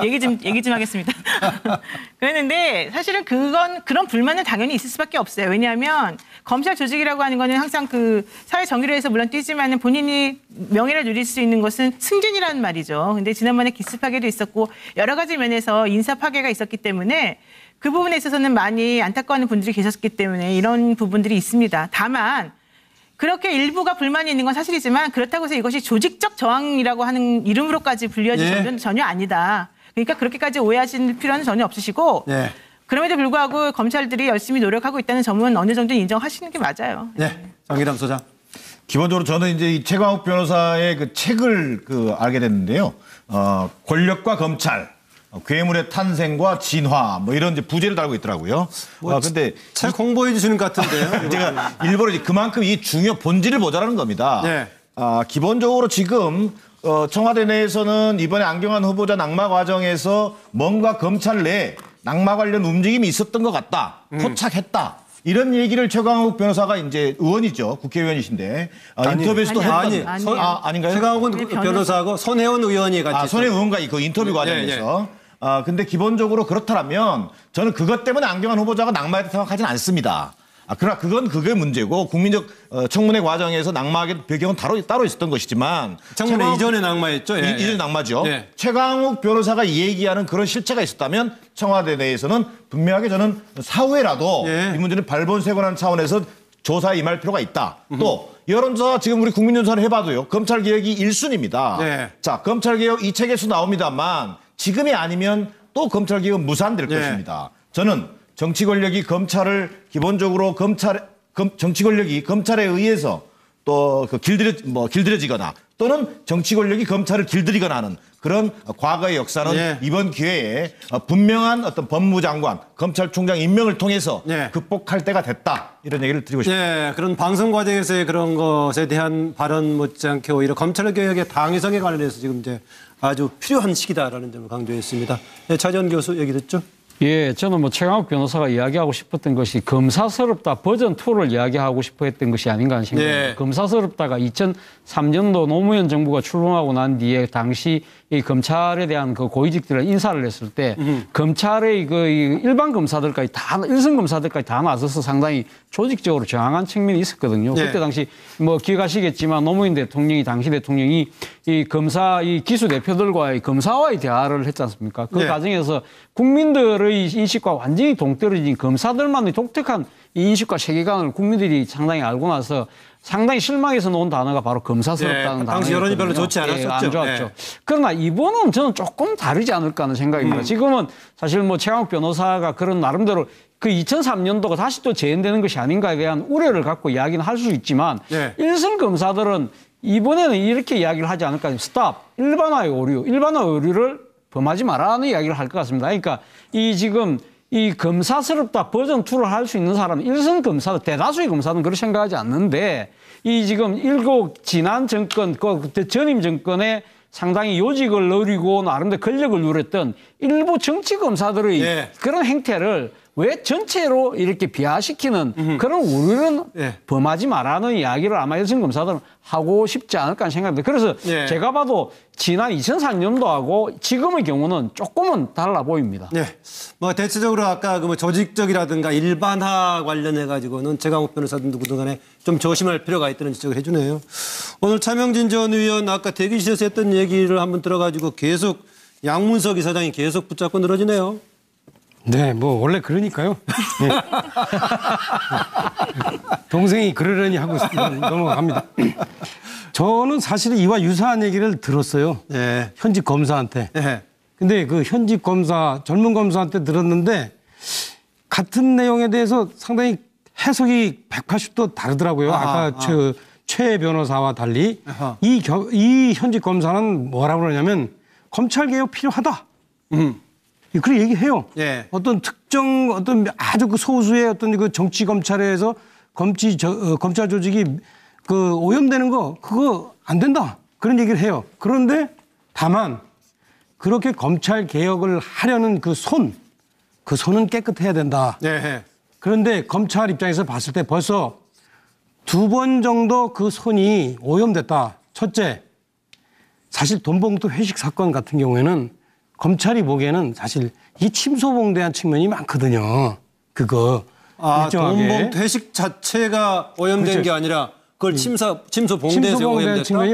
얘기 좀 하겠습니다. 그랬는데 사실은 그런 불만은 당연히 있을 수밖에 없어요. 왜냐하면 검찰 조직이라고 하는 거는 항상 그 사회 정의로에서 물론 뛰지만은 본인이 명예를 누릴 수 있는 것은 승진이라는 말이죠. 근데 지난번에 기습 파괴도 있었고 여러 가지 면에서 인사 파괴가 있었기 때문에 그 부분에 있어서는 많이 안타까워하는 분들이 계셨기 때문에 이런 부분들이 있습니다. 다만 그렇게 일부가 불만이 있는 건 사실이지만 그렇다고 해서 이것이 조직적 저항이라고 하는 이름으로까지 불려질 정도는 전혀 아니다. 그러니까 그렇게까지 오해하실 필요는 전혀 없으시고 그럼에도 불구하고 검찰들이 열심히 노력하고 있다는 점은 어느 정도 인정하시는 게 맞아요. 네, 정의람 소장. 기본적으로 저는 이제 이 최광욱 변호사의 그 책을 알게 됐는데요. 권력과 검찰. 괴물의 탄생과 진화 뭐 이런 이제 부제를 달고 있더라고요. 근데 책 홍보해 주시는 것 같은데요. 제가 일부러 이제 그만큼 이 중요 본질을 보자라는 겁니다. 기본적으로 지금 청와대 내에서는 이번에 안경환 후보자 낙마 과정에서 뭔가 검찰 내에 낙마 관련 움직임이 있었던 것 같다. 포착했다. 이런 얘기를 최광욱 변호사가 이제 의원이죠. 국회의원이신데 인터뷰에서도 했던 아닌가요? 최광욱은 변호사하고 손혜원 의원이 같이 손혜원 의원과 그 인터뷰 과정에서 근데 기본적으로 그렇다면 저는 그것 때문에 안경환 후보자가 낙마했다고 생각하지는 않습니다. 그러나 그게 문제고 국민적 청문회 과정에서 낙마하게 배경은 따로 있었던 것이지만 청문회 이전에 낙마했죠. 이전에 낙마죠. 최광욱 변호사가 얘기하는 그런 실체가 있었다면 청와대 내에서는 분명하게 저는 사후에라도 이 문제는 발본색원하는 차원에서 조사에 임할 필요가 있다. 또 여론조사 지금 우리 국민연수를 해봐도요. 검찰개혁이 1순위입니다. 자, 검찰개혁 이 책에서 나옵니다만 지금이 아니면 또 검찰개혁은 무산될 것입니다. 저는 정치 권력이 검찰을 기본적으로 정치 권력이 검찰에 의해서 또 길들여지거나 또는 정치 권력이 검찰을 길들이거나 하는 그런 과거의 역사는 이번 기회에 분명한 어떤 법무장관, 검찰총장 임명을 통해서 극복할 때가 됐다. 이런 얘기를 드리고 싶습니다. 그런 방송 과정에서의 그런 것에 대한 발언 못지않게 오히려 검찰개혁의 당위성에 관련해서 지금 이제 아주 필요한 시기다라는 점을 강조했습니다. 차전 교수 얘기 듣죠? 예, 저는 뭐 최광욱 변호사가 이야기하고 싶었던 것이 검사스럽다 버전 2를 이야기하고 싶어 했던 것이 아닌가 하는 생각입니다. 검사스럽다가 2003년도 노무현 정부가 출범하고 난 뒤에 당시 이 검찰에 대한 그 고위직들을 인사를 했을 때 검찰의 일반 검사들까지 일선 검사들까지 다 나서서 상당히 조직적으로 저항한 측면이 있었거든요. 그때 당시 뭐 기억하시겠지만 노무현 대통령이 당시 대통령이 이 기수 대표들과의 검사와의 대화를 했지 않습니까? 그 과정에서 국민들의 인식과 완전히 동떨어진 검사들만의 독특한 이 인식과 세계관을 국민들이 상당히 알고 나서 상당히 실망해서 놓은 단어가 바로 검사스럽다는 단어였거든요. 당시 여론이 별로 좋지 않았었죠. 안 좋았죠. 그러나 이번은 저는 조금 다르지 않을까 하는 생각입니다. 지금은 사실 뭐 최광욱 변호사가 그런 나름대로 그 2003년도가 다시 또 재현되는 것이 아닌가에 대한 우려를 갖고 이야기는 할 수 있지만 일선 검사들은 이번에는 이렇게 이야기를 하지 않을까. 스탑. 일반화의 오류를 범하지 말라는 이야기를 할 것 같습니다. 그러니까 이 검사스럽다 버전 2를 할 수 있는 사람은 일선 검사들, 대다수의 검사는 그렇게 생각하지 않는데 이 지금 지난 정권, 전임 정권에 상당히 요직을 누리고 나름대로 권력을 누렸던 일부 정치 검사들의 그런 행태를 왜 전체로 이렇게 비하시키는 그런 우려는 범하지 말라는 이야기를 아마 일선 검사들은 하고 싶지 않을까 하는 생각입니다. 그래서 제가 봐도 지난 2003년도하고 지금의 경우는 조금은 달라 보입니다. 뭐 대체적으로 아까 그 조직적이라든가 일반화 관련해 가지고는 최광욱 변호사도 그동안에 좀 조심할 필요가 있다는 지적을 해주네요. 오늘 차명진 전 의원 아까 대기실에서 했던 얘기를 한번 들어가지고 계속 양문석 이사장이 계속 붙잡고 늘어지네요. 네, 뭐 원래 그러니까요. 동생이 그러려니 하고 넘어갑니다. 저는 사실은 이와 유사한 얘기를 들었어요. 현직 검사한테. 근데 그 현직 검사, 젊은 검사한테 들었는데 같은 내용에 대해서 상당히 해석이 180도 다르더라고요. 아까 최 변호사와 달리. 이 현직 검사는 뭐라고 그러냐면 검찰개혁 필요하다. 그렇게 얘기해요. 어떤 특정 아주 그 소수의 어떤 그 정치 검찰에서 검찰 조직이 그 오염되는 거 그거 안 된다. 그런 얘기를 해요. 그런데 다만 그렇게 검찰 개혁을 하려는 그 손은 깨끗해야 된다. 그런데 검찰 입장에서 봤을 때 벌써 2번 정도 그 손이 오염됐다. 첫째, 사실 돈봉투 회식 사건 같은 경우에는 검찰이 보기에는 사실 이 침소봉대한 측면이 많거든요. 그거 일정하게. 돈봉투 회식 자체가 오염된 그렇죠. 게 아니라 그걸 침소봉대에서 오염됐다. 측면이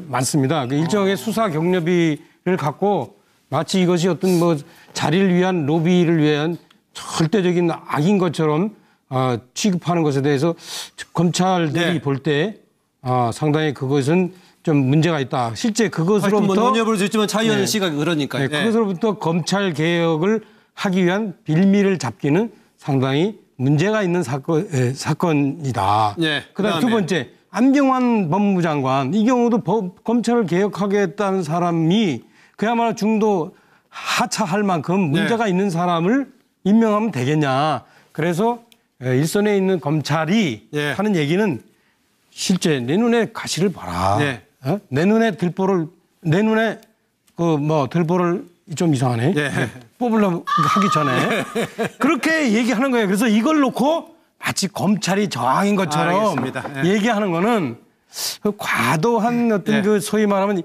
많습니다. 그 일정하게 수사 경력비를 갖고 마치 이것이 어떤 뭐 자리를 위한 로비를 위한 절대적인 악인 것처럼 취급하는 것에 대해서 검찰들이 볼 때 상당히 그것은 좀 문제가 있다. 실제 그것으로부터 뭐 논의해볼 수 있지만 차 의원의 시각이 그러니까요. 그것으로부터 검찰 개혁을 하기 위한 빌미를 잡기는 상당히 문제가 있는 사건이다. 그다음 두 번째, 안병환 법무부 장관 이 경우도 검찰을 개혁하겠다는 사람이 그야말로 중도 하차할 만큼 문제가 있는 사람을 임명하면 되겠냐. 그래서 일선에 있는 검찰이 하는 얘기는 실제 내 눈에 가시를 봐라. 내 눈에 들보를 좀 이상하네. 뽑으려고 하기 전에 그렇게 얘기하는 거예요. 그래서 이걸 놓고 마치 검찰이 저항인 것처럼 얘기하는 거는 과도한 어떤 그 소위 말하면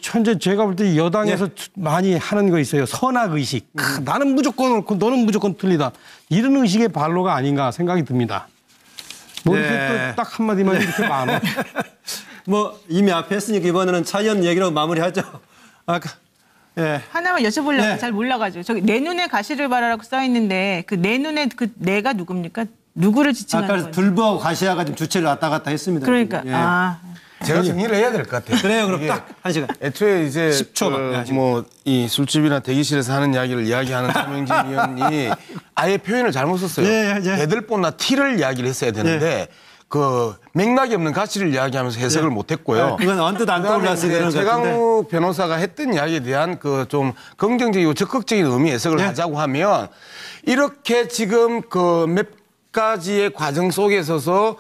현재 제가 볼 때 여당에서 많이 하는 거 있어요. 선악 의식. 나는 무조건 옳고 너는 무조건 틀리다. 이런 의식의 발로가 아닌가 생각이 듭니다. 뭐 이렇게 또 딱 한마디만 이렇게 많아. 뭐 이미 앞에 했으니까 이번에는 차 의원 얘기로 마무리하죠. 하나만 여쭤보려고 잘 몰라가지고 저기 내 눈에 가시를 봐라라고 써 있는데 그 내 눈에 그 내가 누굽니까? 누구를 지칭하는 거예요? 아까 들보하고 가시아가 좀 주체를 왔다 갔다 했습니다. 그러니까 제가 정리를 해야 될 것 같아요. 그래요. 그럼 딱 1시간. 애초에 이제 10초만. 뭐 이 술집이나 대기실에서 하는 이야기를 이야기하는 차명진 의원이 아예 표현을 잘못 썼어요. 대들보나 티를 이야기를 했어야 되는데 그 맥락이 없는 가치를 이야기하면서 해석을 못했고요. 그건 언뜻 안 떠올랐어요. 그런 것 최강욱 변호사가 했던 이야기에 대한 그 좀 긍정적이고 적극적인 의미 해석을 하자고 하면 이렇게 지금 그 몇 가지의 과정 속에 있어서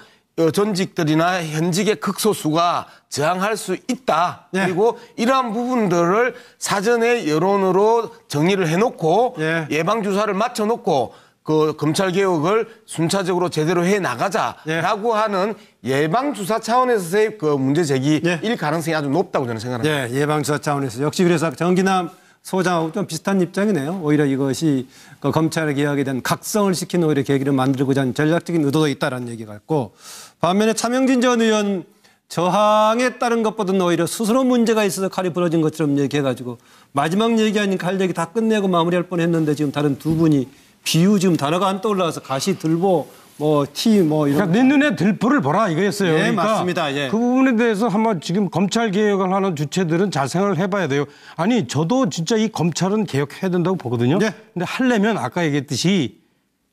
전직들이나 현직의 극소수가 저항할 수 있다. 그리고 이러한 부분들을 사전에 여론으로 정리를 해놓고 예방주사를 맞춰놓고 그 검찰 개혁을 순차적으로 제대로 해 나가자라고 하는 예방주사 차원에서의 그 문제 제기일 가능성이 아주 높다고 저는 생각합니다. 예방주사 차원에서 역시 그래서 정기남 소장하고 좀 비슷한 입장이네요. 오히려 이것이 그 검찰 개혁에 대한 각성을 시키는 오히려 계기를 만들고자 하는 전략적인 의도도 있다라는 얘기가 있고 반면에 차명진 전 의원 저항에 따른 것보다는 오히려 스스로 문제가 있어서 칼이 부러진 것처럼 얘기해가지고 마지막 얘기하니까 할 얘기 다 끝내고 마무리할 뻔했는데 지금 다른 두 분이 비유 지금 단어가 안 떠올라서 가시 들보 뭐 티 뭐 이런 내 눈에 들보를 보라 이거였어요. 그러니까 맞습니다. 그 부분에 대해서 한번 지금 검찰 개혁을 하는 주체들은 잘 생각을 해봐야 돼요. 아니 저도 진짜 이 검찰은 개혁해야 된다고 보거든요. 근데 하려면 아까 얘기했듯이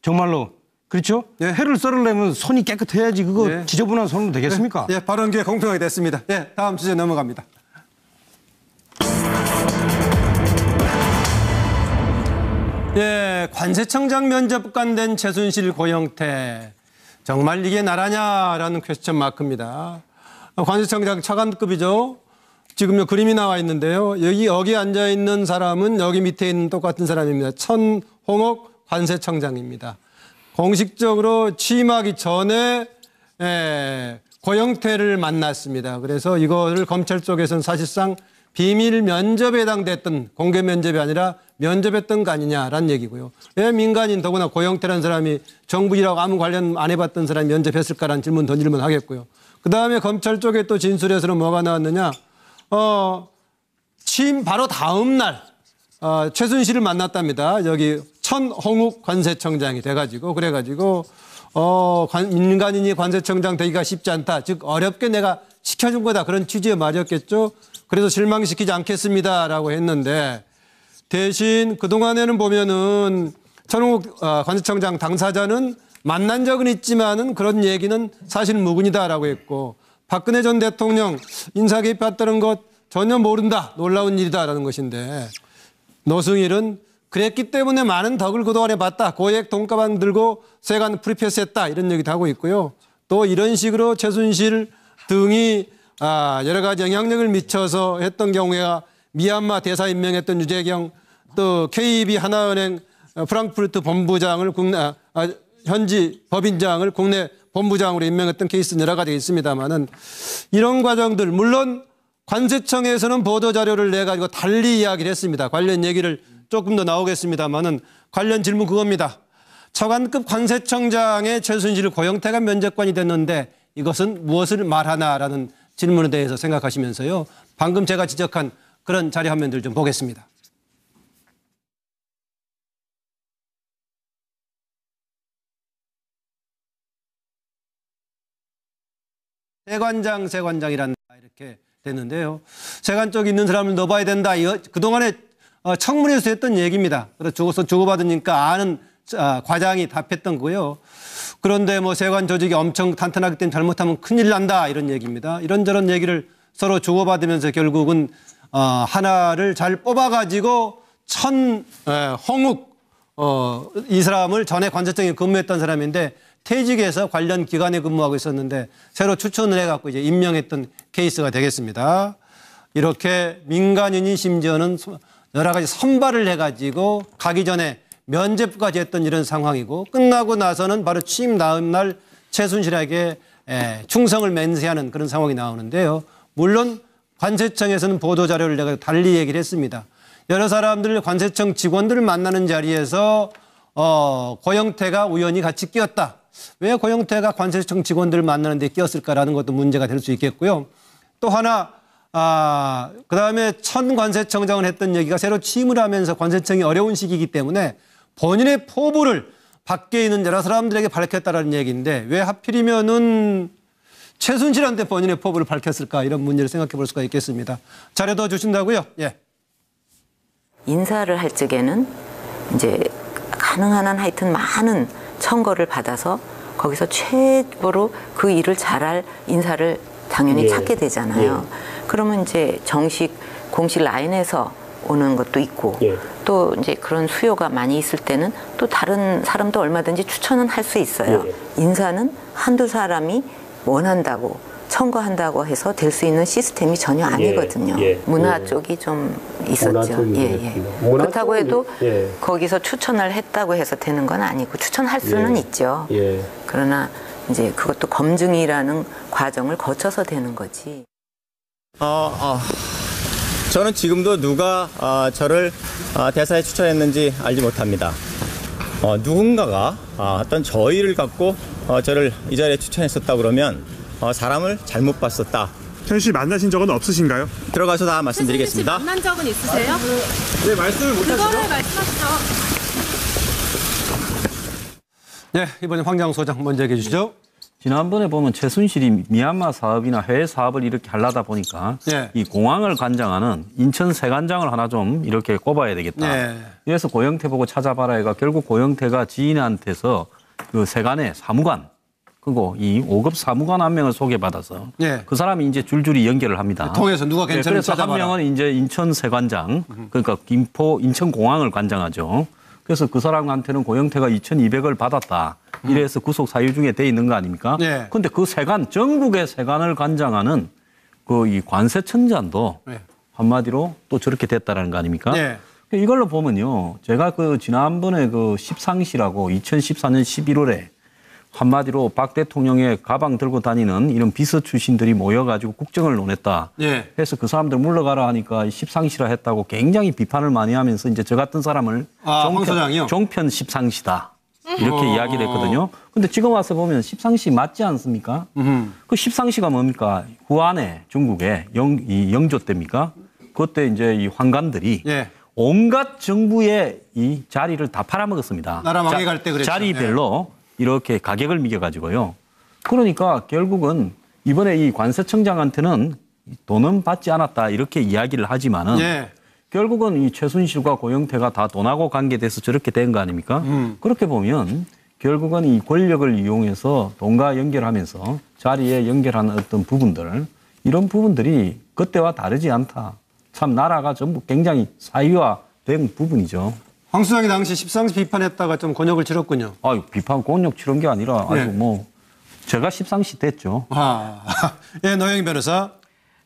정말로 그렇죠? 해를 썰으려면 손이 깨끗해야지 그거 지저분한 손으로 되겠습니까? 발언 기회 공평하게 됐습니다. 다음 주제 넘어갑니다. 관세청장 면접관 최순실 고영태 정말 이게 나라냐라는 퀘스천 마크입니다. 관세청장 차관급이죠. 지금 그림이 나와 있는데요. 여기 앉아 있는 사람은 여기 밑에 있는 똑같은 사람입니다. 천홍옥 관세청장입니다. 공식적으로 취임하기 전에 고영태를 만났습니다. 그래서 이거를 검찰 쪽에서는 사실상 비밀 면접에 해당됐던 공개 면접이 아니라 면접했던 거 아니냐라는 얘기고요. 왜 민간인 더구나 고영태라는 사람이 정부 일하고 아무 관련 안 해봤던 사람이 면접했을까라는 질문 던질만 하겠고요. 그다음에 검찰 쪽에 또 진술에서는 뭐가 나왔느냐. 취임 바로 다음 날 최순실을 만났답니다. 여기 천홍욱 관세청장이 돼가지고 그래가지고 민간인이 관세청장 되기가 쉽지 않다. 즉 어렵게 내가 시켜준 거다. 그런 취지의 말이었겠죠. 그래서 실망시키지 않겠습니다라고 했는데 대신 그동안에는 보면은 천홍욱 관세청장 당사자는 만난 적은 있지만은 그런 얘기는 사실 무근이다라고 했고 박근혜 전 대통령 인사 개입했다는 것 전혀 모른다. 놀라운 일이다라는 것인데 노승일은 그랬기 때문에 많은 덕을 그동안에 봤다. 고액 돈가방 들고 세관 프리패스했다. 이런 얘기도 하고 있고요. 또 이런 식으로 최순실 등이 여러 가지 영향력을 미쳐서 했던 경우에 미얀마 대사 임명했던 유재경 또 KB 하나은행 프랑크푸르트 본부장을 현지 법인장을 국내 본부장으로 임명했던 케이스는 여러 가지 있습니다만은 이런 과정들 물론 관세청에서는 보도자료를 내가지고 달리 이야기를 했습니다. 관련 얘기를 조금 더 나오겠습니다만은 관련 질문 그겁니다. 차관급 관세청장의 최순실 고영태가 면접관이 됐는데 이것은 무엇을 말하나라는 질문에 대해서 생각하시면서요. 방금 제가 지적한 그런 자료 화면들 좀 보겠습니다. 세관장이란다 이렇게 됐는데요. 세관 쪽에 있는 사람을 넣어봐야 된다. 그동안에 청문회에서 했던 얘기입니다. 그래서 주고받으니까 아는 과장이 답했던 거고요. 그런데 뭐 세관 조직이 엄청 탄탄하기 때문에 잘못하면 큰일 난다 이런 얘기입니다. 이런저런 얘기를 서로 주고받으면서 결국은 하나를 잘 뽑아가지고 홍욱 이 사람을 전에 관세청에 근무했던 사람인데 퇴직해서 관련 기관에 근무하고 있었는데 새로 추천을 해갖고 이제 임명했던 케이스가 되겠습니다. 이렇게 민간인이 심지어는 여러 가지 선발을 해가지고 가기 전에 면접까지 했던 이런 상황이고 끝나고 나서는 바로 취임 다음 날 최순실에게 충성을 맹세하는 그런 상황이 나오는데요. 물론 관세청에서는 보도자료를 내가 달리 얘기를 했습니다. 여러 사람들 관세청 직원들을 만나는 자리에서 고영태가 우연히 같이 끼었다. 왜 고영태가 관세청 직원들을 만나는 데 끼었을까라는 것도 문제가 될 수 있겠고요. 또 하나 그다음에 천 관세청장을 했던 얘기가 새로 취임을 하면서 관세청이 어려운 시기이기 때문에 본인의 포부를 밖에 있는 여러 사람들에게 밝혔다라는 얘기인데 왜 하필이면은 최순실한테 본인의 포부를 밝혔을까 이런 문제를 생각해 볼 수가 있겠습니다. 자료 더 주신다고요? 예. 인사를 할 적에는 이제 가능한 한 하여튼 많은 청거를 받아서 거기서 최고로 그 일을 잘할 인사를 당연히 찾게 되잖아요. 그러면 이제 공식 라인에서 오는 것도 있고 또 이제 그런 수요가 많이 있을 때는 또 다른 사람도 얼마든지 추천은 할 수 있어요. 인사는 한두 사람이 원한다고 청구한다고 해서 될 수 있는 시스템이 전혀 아니거든요. 문화 쪽이 좀 있었죠. 그렇다고 해도 거기서 추천을 했다고 해서 되는 건 아니고 추천할 수는 있죠. 그러나 이제 그것도 검증이라는 과정을 거쳐서 되는 거지. 저는 지금도 누가 저를 대사에 추천했는지 알지 못합니다. 누군가가 어떤 저의를 갖고 저를 이 자리에 추천했었다 그러면 사람을 잘못 봤었다. 최순실 씨 만나신 적은 없으신가요? 들어가서 다 말씀드리겠습니다. 만난 적은 있으세요? 네, 말씀을 못 하시죠? 그거를 말씀하시죠. 네, 이번에 황장 소장 먼저 얘기해 주시죠. 지난번에 보면 최순실이 미얀마 사업이나 해외 사업을 이렇게 하려다 보니까 이 공항을 관장하는 인천 세관장을 하나 좀 이렇게 꼽아야 되겠다. 그래서 고영태 보고 찾아봐라 해가 결국 고영태가 지인한테서 그 세관의 사무관 그리고 이 5급 사무관 한 명을 소개받아서 그 사람이 이제 줄줄이 연결을 합니다. 통해서 누가 괜찮은지 그래서 한 명은 이제 인천 세관장 그러니까 인천 공항을 관장하죠. 그래서 그 사람한테는 고영태가 2,200을 받았다. 이래서 구속 사유 중에 돼 있는 거 아닙니까? 그런데 그 세관, 전국의 세관을 관장하는 그 이 관세청장도 한마디로 또 저렇게 됐다라는 거 아닙니까? 이걸로 보면요. 제가 그 지난번에 그 십상시라고 2014년 11월에 한마디로 박 대통령의 가방 들고 다니는 이런 비서 출신들이 모여가지고 국정을 논했다. 그래서 그 사람들 물러가라 하니까 십상시라 했다고 굉장히 비판을 많이 하면서 이제 저 같은 사람을 종편 십상시다. 이렇게 이야기를 했거든요. 근데 지금 와서 보면 십상시 맞지 않습니까? 그 십상시가 뭡니까? 후한에 중국의 영조 때입니까? 그때 이제 이 황관들이 온갖 정부의 이 자리를 다 팔아먹었습니다. 나라 망해갈 때 그랬죠. 자리별로 이렇게 가격을 매겨가지고요. 그러니까 결국은 이번에 이 관세청장한테는 돈은 받지 않았다 이렇게 이야기를 하지만은 결국은 이 최순실과 고영태가 다 돈하고 관계돼서 저렇게 된 거 아닙니까? 그렇게 보면 결국은 이 권력을 이용해서 돈과 연결하면서 자리에 연결하는 어떤 부분들 이런 부분들이 그때와 다르지 않다. 참 나라가 전부 굉장히 사유화된 부분이죠. 황 수장이 당시 십상시 비판했다가 좀 곤욕을 치렀군요. 비판 곤욕 치른 게 아니라 아주 뭐 제가 십상시 됐죠. 예, 노영희 변호사.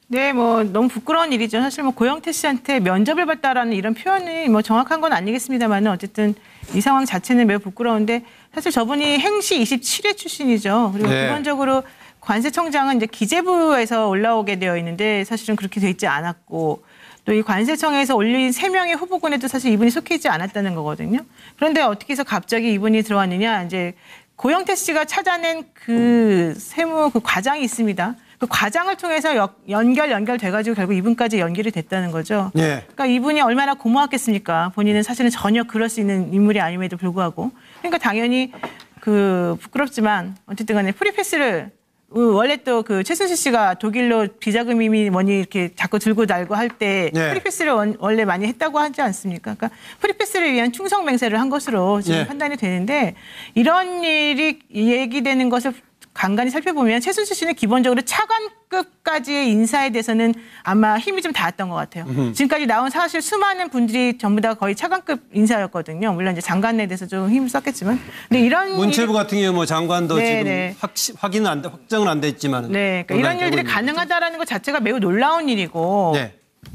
네, 뭐 너무 부끄러운 일이죠. 사실 뭐 고영태 씨한테 면접을 봤다라는 이런 표현이 뭐 정확한 건 아니겠습니다만은 어쨌든 이 상황 자체는 매우 부끄러운데 사실 저분이 행시 27회 출신이죠. 그리고 네. 기본적으로 관세청장은 이제 기재부에서 올라오게 되어 있는데 사실은 그렇게 돼 있지 않았고 또 이 관세청에서 올린 3명의 후보군에도 사실 이분이 속해 있지 않았다는 거거든요. 그런데 어떻게 해서 갑자기 이분이 들어왔느냐? 이제 고영태 씨가 찾아낸 그 세무 그 과장이 있습니다. 그 과장을 통해서 연결돼가지고 결국 이분까지 연결이 됐다는 거죠. 예. 그러니까 이분이 얼마나 고마웠겠습니까? 본인은 사실은 전혀 그럴 수 있는 인물이 아님에도 불구하고. 그러니까 당연히 그 부끄럽지만 어쨌든 간에 프리패스를 원래 또 그 최순실 씨가 독일로 비자금이 뭐니 이렇게 자꾸 들고 달고 할 때 예. 프리패스를 원래 많이 했다고 하지 않습니까? 그러니까 프리패스를 위한 충성 맹세를 한 것으로 지금 예. 판단이 되는데 이런 일이 얘기되는 것을 간간히 살펴보면 최순실 씨는 기본적으로 차관급까지의 인사에 대해서는 아마 힘이 좀 닿았던 것 같아요. 지금까지 나온 사실 수많은 분들이 전부 다 거의 차관급 인사였거든요. 물론 이제 장관에 대해서 좀 힘을 썼겠지만. 근데 이런 문체부 같은 경우 뭐 장관도 네, 지금 확정은 안 됐지만. 네, 그러니까 이런 일들이 가능하다라는 것 자체가 매우 놀라운 일이고 네.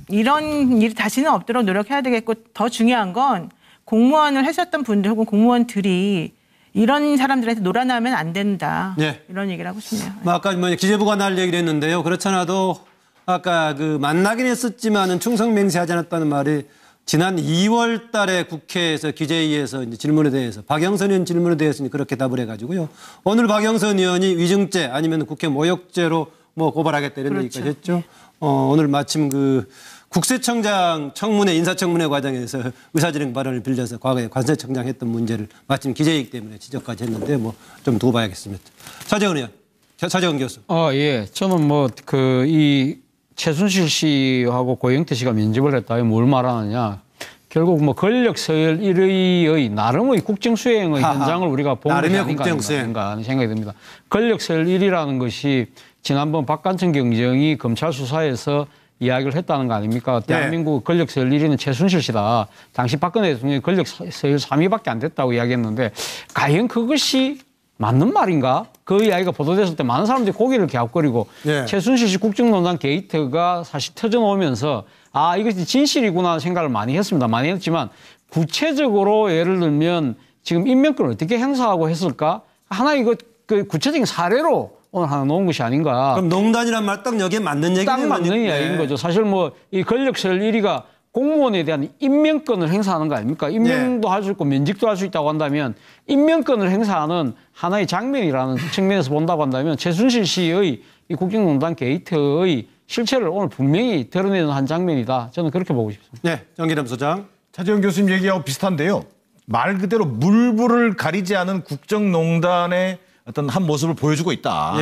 이런 일이 다시는 없도록 노력해야 되겠고 더 중요한 건 공무원을 하셨던 분들 혹은 공무원들이 이런 사람들한테 놀아나면 안 된다. 네. 이런 얘기를 하고 싶네요. 뭐 아까 뭐 기재부가 날 얘기를 했는데요. 그렇잖아도 아까 그 만나긴 했었지만은 충성 맹세하지 않았다는 말이 지난 2월 달에 국회에서 기재위에서 이제 질문에 대해서 박영선 의원 질문에 대해서 그렇게 답을 해가지고요. 오늘 박영선 의원이 위증죄 아니면 국회 모욕죄로 뭐 고발하겠다 이런 그렇죠. 얘기까지 했죠. 오늘 마침 그 국세청장 청문회 인사청문회 과정에서 의사진행 발언을 빌려서 과거에 관세청장 했던 문제를 마침 기재이기 때문에 지적까지 했는데 뭐 좀 두고 봐야겠습니다. 차재원 의원, 차재원 교수. 예. 저는 뭐 그 이 최순실 씨하고 고영태 씨가 면접을 했다. 뭘 말하느냐. 결국 뭐 권력 서열 1위의 나름의 국정수행의 현장을 우리가 본 것이 아닌가 하는 생각이 듭니다. 권력 서열 1위라는 것이 지난번 박관청 경정이 검찰 수사에서 이야기를 했다는 거 아닙니까? 대한민국 권력 서열 1위는 최순실 씨다. 당시 박근혜 대통령이 권력 서열 3위밖에 안 됐다고 이야기했는데 과연 그것이 맞는 말인가? 그 이야기가 보도됐을 때 많은 사람들이 고개를 갸웃거리고 최순실 씨 국정농단 게이트가 사실 터져나오면서 아 이것이 진실이구나 생각을 많이 했습니다. 많이 했지만 구체적으로 예를 들면 지금 임명권을 어떻게 행사하고 했을까? 하나 이거 그 구체적인 사례로 오늘 하나 놓은 것이 아닌가. 그럼 농단이란 말 딱 여기에 맞는 얘기네요. 딱 맞는 이야기인 거죠. 사실 뭐 이 권력 서열 1위가 공무원에 대한 임명권을 행사하는 거 아닙니까? 임명도 할 수 있고 면직도 할 수 있다고 한다면 임명권을 행사하는 하나의 장면이라는 측면에서 본다고 한다면 최순실 씨의 이 국정농단 게이트의 실체를 오늘 분명히 드러내는 한 장면이다. 저는 그렇게 보고 싶습니다. 네, 정기남 소장. 차재원 교수님 얘기하고 비슷한데요. 말 그대로 물불을 가리지 않은 국정농단의 어떤 한 모습을 보여주고 있다.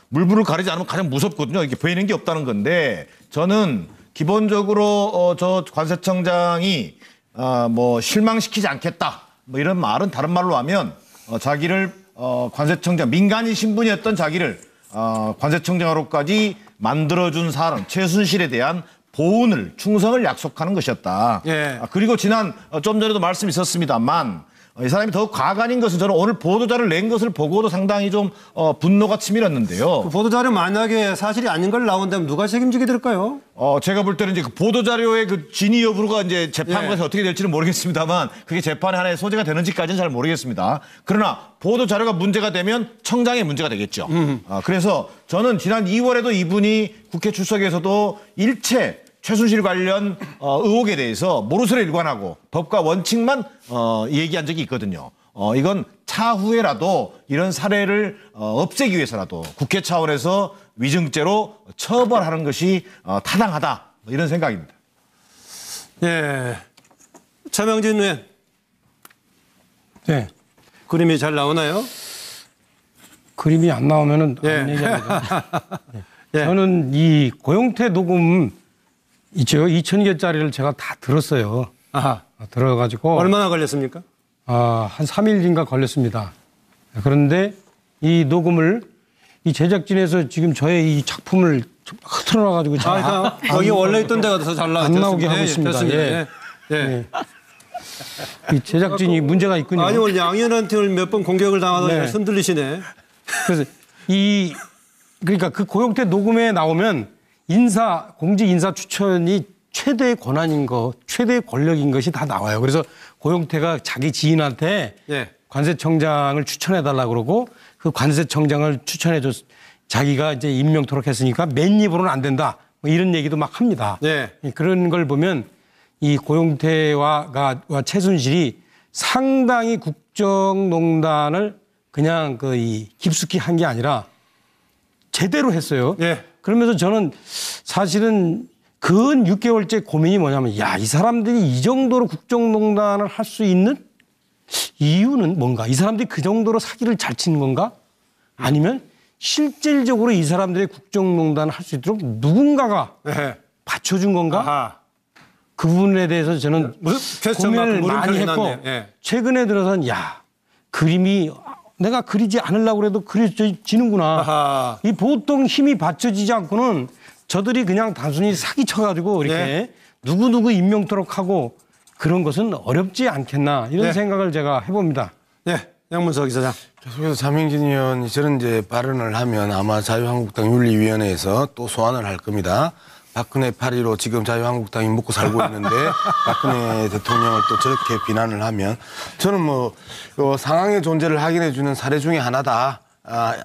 물불을 가리지 않으면 가장 무섭거든요. 이게 보이는 게 없다는 건데 저는 기본적으로 저 관세청장이 뭐 실망시키지 않겠다. 뭐 이런 말은 다른 말로 하면 자기를 관세청장 민간인 신분이었던 자기를 관세청장으로까지 만들어준 사람 최순실에 대한 보훈을 충성을 약속하는 것이었다. 그리고 지난 좀 전에도 말씀이 있었습니다만 이 사람이 더 과간인 것은 저는 오늘 보도자를 낸 것을 보고도 상당히 좀 분노가 치밀었는데요. 그 보도자료 만약에 사실이 아닌 걸 나온다면 누가 책임지게 될까요? 제가 볼 때는 이제 그 보도자료의 그 진위 여부가 이제 재판과에서 어떻게 될지는 모르겠습니다만 그게 재판의 하나의 소재가 되는지까지는 잘 모르겠습니다. 그러나 보도자료가 문제가 되면 청장의 문제가 되겠죠. 그래서 저는 지난 2월에도 이분이 국회 출석에서도 일체 최순실 관련 의혹에 대해서 모르쇠로 일관하고 법과 원칙만 얘기한 적이 있거든요. 이건 차후에라도 이런 사례를 없애기 위해서라도 국회 차원에서 위증죄로 처벌하는 것이 타당하다. 이런 생각입니다. 예. 차명진 의원. 네. 그림이 잘 나오나요? 그림이 안 나오면은 안 얘기합니다. 저는 이 고영태 녹음 있죠. 2,000개짜리를 제가 다 들었어요. 들어가지고. 얼마나 걸렸습니까? 한 3일인가 걸렸습니다. 그런데 이 녹음을 이 제작진에서 지금 저의 이 작품을 흐트러놔가지고 여기 원래 있던 데가 더 잘 나왔죠. 안 나오게 하고 있습니다. 이 제작진이 문제가 있군요. 아니 오늘 양 의원한테 몇 번 공격을 당하더니 손 들리시네. 그래서 그러니까 그 고영태 녹음에 나오면 공직 인사 추천이 최대의 권한인 거, 최대의 권력인 것이 다 나와요. 그래서 고용태가 자기 지인한테 관세청장을 추천해달라고 그러고 그 관세청장을 추천해줘 자기가 이제 임명토록 했으니까 맨입으로는 안 된다. 뭐 이런 얘기도 막 합니다. 그런 걸 보면 이 고용태와 최순실이 상당히 국정농단을 그냥 깊숙이 한 게 아니라 제대로 했어요. 그러면서 저는 사실은 근 6개월째 고민이 뭐냐면 야, 이 사람들이 이 정도로 국정농단을 할 수 있는 이유는 뭔가? 이 사람들이 그 정도로 사기를 잘 치는 건가? 아니면 실질적으로 이 사람들의 국정농단을 할 수 있도록 누군가가 받쳐준 건가? 그 부분에 대해서 저는 고민을 많이 했고 최근에 들어서는 야, 그림이 내가 그리지 않으려고 해도 그려지는구나. 이 보통 힘이 받쳐지지 않고는 저들이 그냥 단순히 사기쳐가지고 이렇게 누구누구 임명토록 하고 그런 것은 어렵지 않겠나 이런 생각을 제가 해봅니다. 양문석 이사장. 계속해서 자명진 의원이 저런 이제 발언을 하면 아마 자유한국당 윤리위원회에서 또 소환을 할 겁니다. 박근혜 8.15 지금 자유한국당이 먹고 살고 있는데 박근혜 대통령을 또 저렇게 비난을 하면 저는 상황의 존재를 확인해주는 사례 중에 하나다.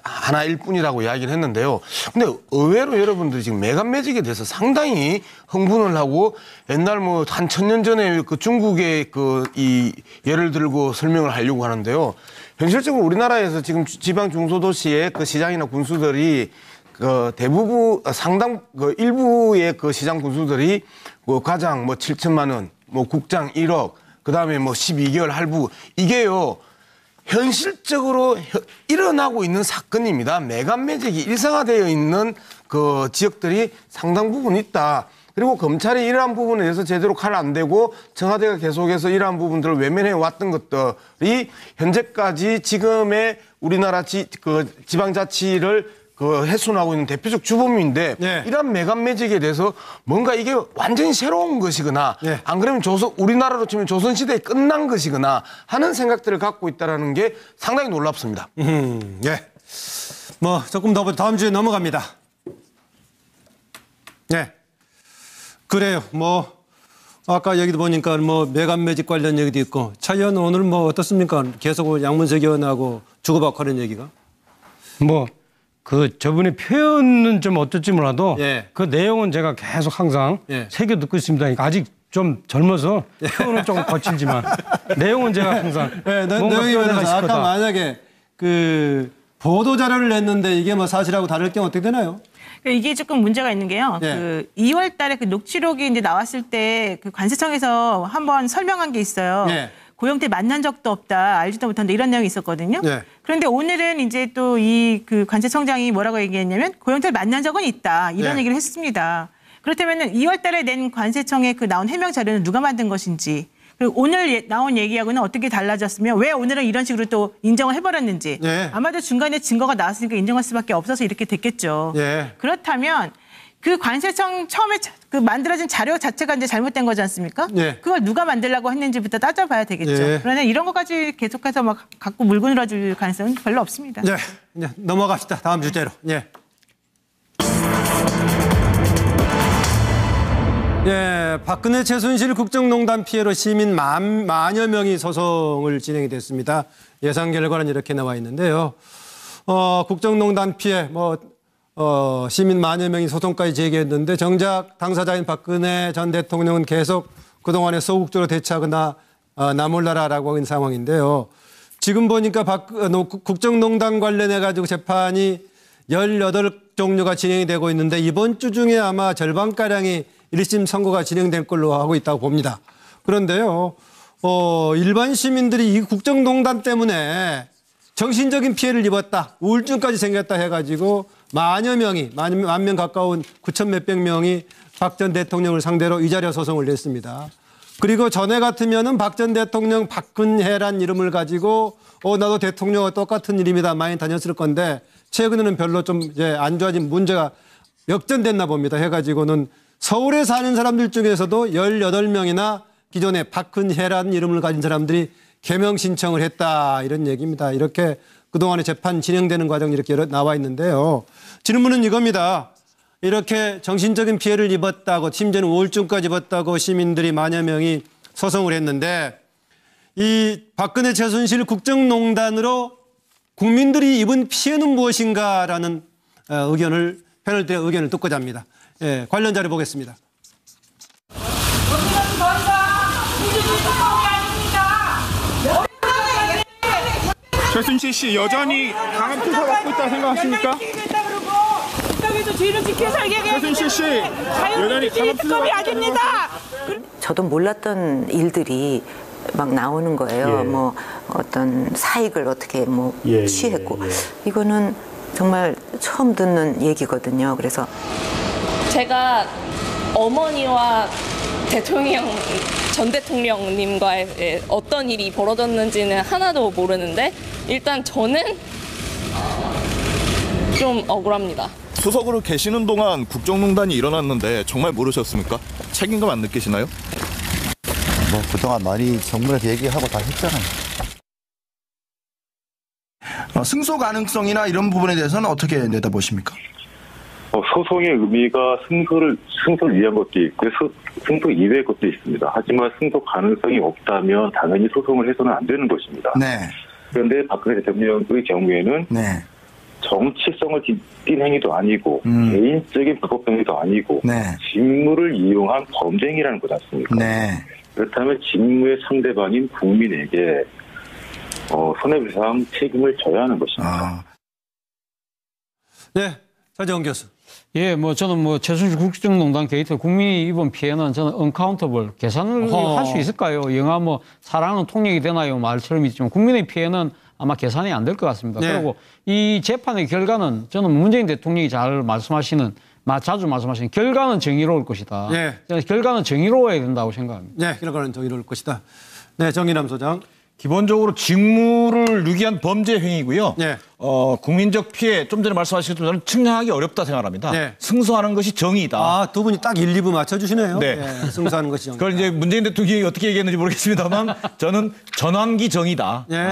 하나일 뿐이라고 이야기를 했는데요. 근데 의외로 여러분들이 지금 매간매직에 대해서 상당히 흥분을 하고 옛날 한 1000년 전에 그 중국의 이 예를 들고 설명을 하려고 하는데요. 현실적으로 우리나라에서 지금 지방 중소도시의 그 시장이나 군수들이 대부분 일부의 그 시장 군수들이 과장 7천만 원, 국장 1억, 그다음에 12개월 할부 이게요. 현실적으로 일어나고 있는 사건입니다. 매간매직이 일상화되어 있는 그 지역들이 상당 부분 있다. 그리고 검찰이 이러한 부분에 대해서 제대로 칼 안 대고 청와대가 계속해서 이러한 부분들을 외면해 왔던 것들이 현재까지 지금의 우리나라 지방자치를 훼손하고 있는 대표적 주범인데 이런 매간매직에 대해서 뭔가 이게 완전히 새로운 것이거나 안 그러면 우리나라로 치면 조선시대에 끝난 것이거나 하는 생각들을 갖고 있다는 게 상당히 놀랍습니다. 조금 더 다음 주에 넘어갑니다. 그래요. 아까 얘기도 보니까 매간매직 관련 얘기도 있고 차 의원 오늘 어떻습니까? 계속 양문석 의원하고 주고받고 하는 얘기가. 저분의 표현은 좀 어떨지 몰라도 그 내용은 제가 계속 항상 새겨 듣고 있습니다. 그러니까 아직 좀 젊어서 표현은 조금 거칠지만 내용은 제가 항상 내용이 그래서 아까 만약에 그 보도 자료를 냈는데 이게 사실하고 다를 경우 어떻게 되나요? 이게 조금 문제가 있는 게요. 2월 달에 그 녹취록이 이제 나왔을 때 그 관세청에서 한번 설명한 게 있어요. 고용태 만난 적도 없다, 알지도 못한다 이런 내용이 있었거든요. 그런데 오늘은 이제 또 그 관세청장이 뭐라고 얘기했냐면 고용태를 만난 적은 있다 이런 얘기를 했습니다. 그렇다면은 2월 달에 낸 관세청에 나온 해명 자료는 누가 만든 것인지 그리고 오늘 나온 얘기하고는 어떻게 달라졌으며 왜 오늘은 이런 식으로 또 인정을 해버렸는지 아마도 중간에 증거가 나왔으니까 인정할 수밖에 없어서 이렇게 됐겠죠. 그렇다면 그 관세청 처음에 만들어진 자료 자체가 이제 잘못된 거지 않습니까? 그걸 누가 만들려고 했는지부터 따져봐야 되겠죠. 그러나 이런 것까지 계속해서 갖고 물고 늘어질 가능성은 별로 없습니다. 넘어갑시다. 다음 주제로. 박근혜 최순실 국정농단 피해로 시민 만여 명이 소송을 진행이 됐습니다. 예상 결과는 이렇게 나와 있는데요. 국정농단 피해 시민 만여 명이 소송까지 제기했는데 정작 당사자인 박근혜 전 대통령은 계속 그동안에 소극적으로 대처하거나 나몰라라라고 하는 상황인데요. 지금 보니까 국정농단 관련해가지고 재판이 18종류가 진행이 되고 있는데 이번 주 중에 아마 절반가량이 1심 선고가 진행될 걸로 하고 있다고 봅니다. 그런데요, 일반 시민들이 이 국정농단 때문에 정신적인 피해를 입었다, 우울증까지 생겼다 해가지고 만여 명이, 10,000명 가까운 9,000 몇백 명이 박 전 대통령을 상대로 위자료 소송을 냈습니다. 그리고 전에 같으면은 박 전 대통령 박근혜란 이름을 가지고 나도 대통령과 똑같은 이름이다 많이 다녔을 건데 최근에는 별로 좀 이제 안 좋아진 문제가 역전됐나 봅니다. 해가지고는 서울에 사는 사람들 중에서도 18명이나 기존에 박근혜라는 이름을 가진 사람들이 개명 신청을 했다 이런 얘기입니다. 이렇게 그동안에 재판 진행되는 과정이 이렇게 나와 있는데요. 질문은 이겁니다. 이렇게 정신적인 피해를 입었다고 심지어는 우울증까지 입었다고 시민들이 만여 명이 소송을 했는데 이 박근혜 최순실 국정농단으로 국민들이 입은 피해는 무엇인가라는 패널들의 의견을 듣고자 합니다. 예, 관련 자료 보겠습니다. 최순실 씨 여전히 강한 투사 갖고 있다고 생각하십니까? 최순실 씨 여전히 강한 투사 아닙니다. 저도 몰랐던 일들이 막 나오는 거예요. 뭐 어떤 사익을 어떻게 취했고 이거는 정말 처음 듣는 얘기거든요. 그래서 제가 어머니와 전 대통령님과의 어떤 일이 벌어졌는지는 하나도 모르는데 일단 저는 좀 억울합니다. 수석으로 계시는 동안 국정농단이 일어났는데 정말 모르셨습니까? 책임감 안 느끼시나요? 뭐 그동안 많이 정부에서 얘기하고 다 했잖아요. 승소 가능성이나 이런 부분에 대해서는 어떻게 내다보십니까? 소송의 의미가 승소를 위한 것도 있고 승소 이외의 것도 있습니다. 하지만 승소 가능성이 없다면 당연히 소송을 해서는 안 되는 것입니다. 네. 그런데 박근혜 대통령의 경우에는 네. 정치성을 띈 행위도 아니고 개인적인 불법 행위도 아니고 직무를 이용한 범죄 행위라는 거지 않습니까? 네. 그렇다면 직무의 상대방인 국민에게 손해배상 책임을 져야 하는 것입니다. 네, 차재원 교수. 예, 저는 최순실 국정농단 게이트 국민이 입은 피해는 저는 언카운터블 계산을 할 수 있을까요? 영화 사랑은 통역이 되나요? 말처럼 있지만 국민의 피해는 아마 계산이 안 될 것 같습니다. 네. 그리고 이 재판의 결과는 저는 문재인 대통령이 자주 말씀하시는 결과는 정의로울 것이다. 네. 저는 결과는 정의로워야 된다고 생각합니다. 네, 결과는 정의로울 것이다. 네, 정의남 소장. 기본적으로 직무를 유기한 범죄 행위고요. 네. 국민적 피해 좀 전에 말씀하신 것처럼 저는 측량하기 어렵다 생각합니다. 네. 승소하는 것이 정의다. 두 분이 딱 1, 2부 맞춰주시네요. 네. 네, 승소하는 것이 정의다. 그걸 이제 문재인 대통령이 어떻게 얘기했는지 모르겠습니다만 저는 전환기 정의다. 네.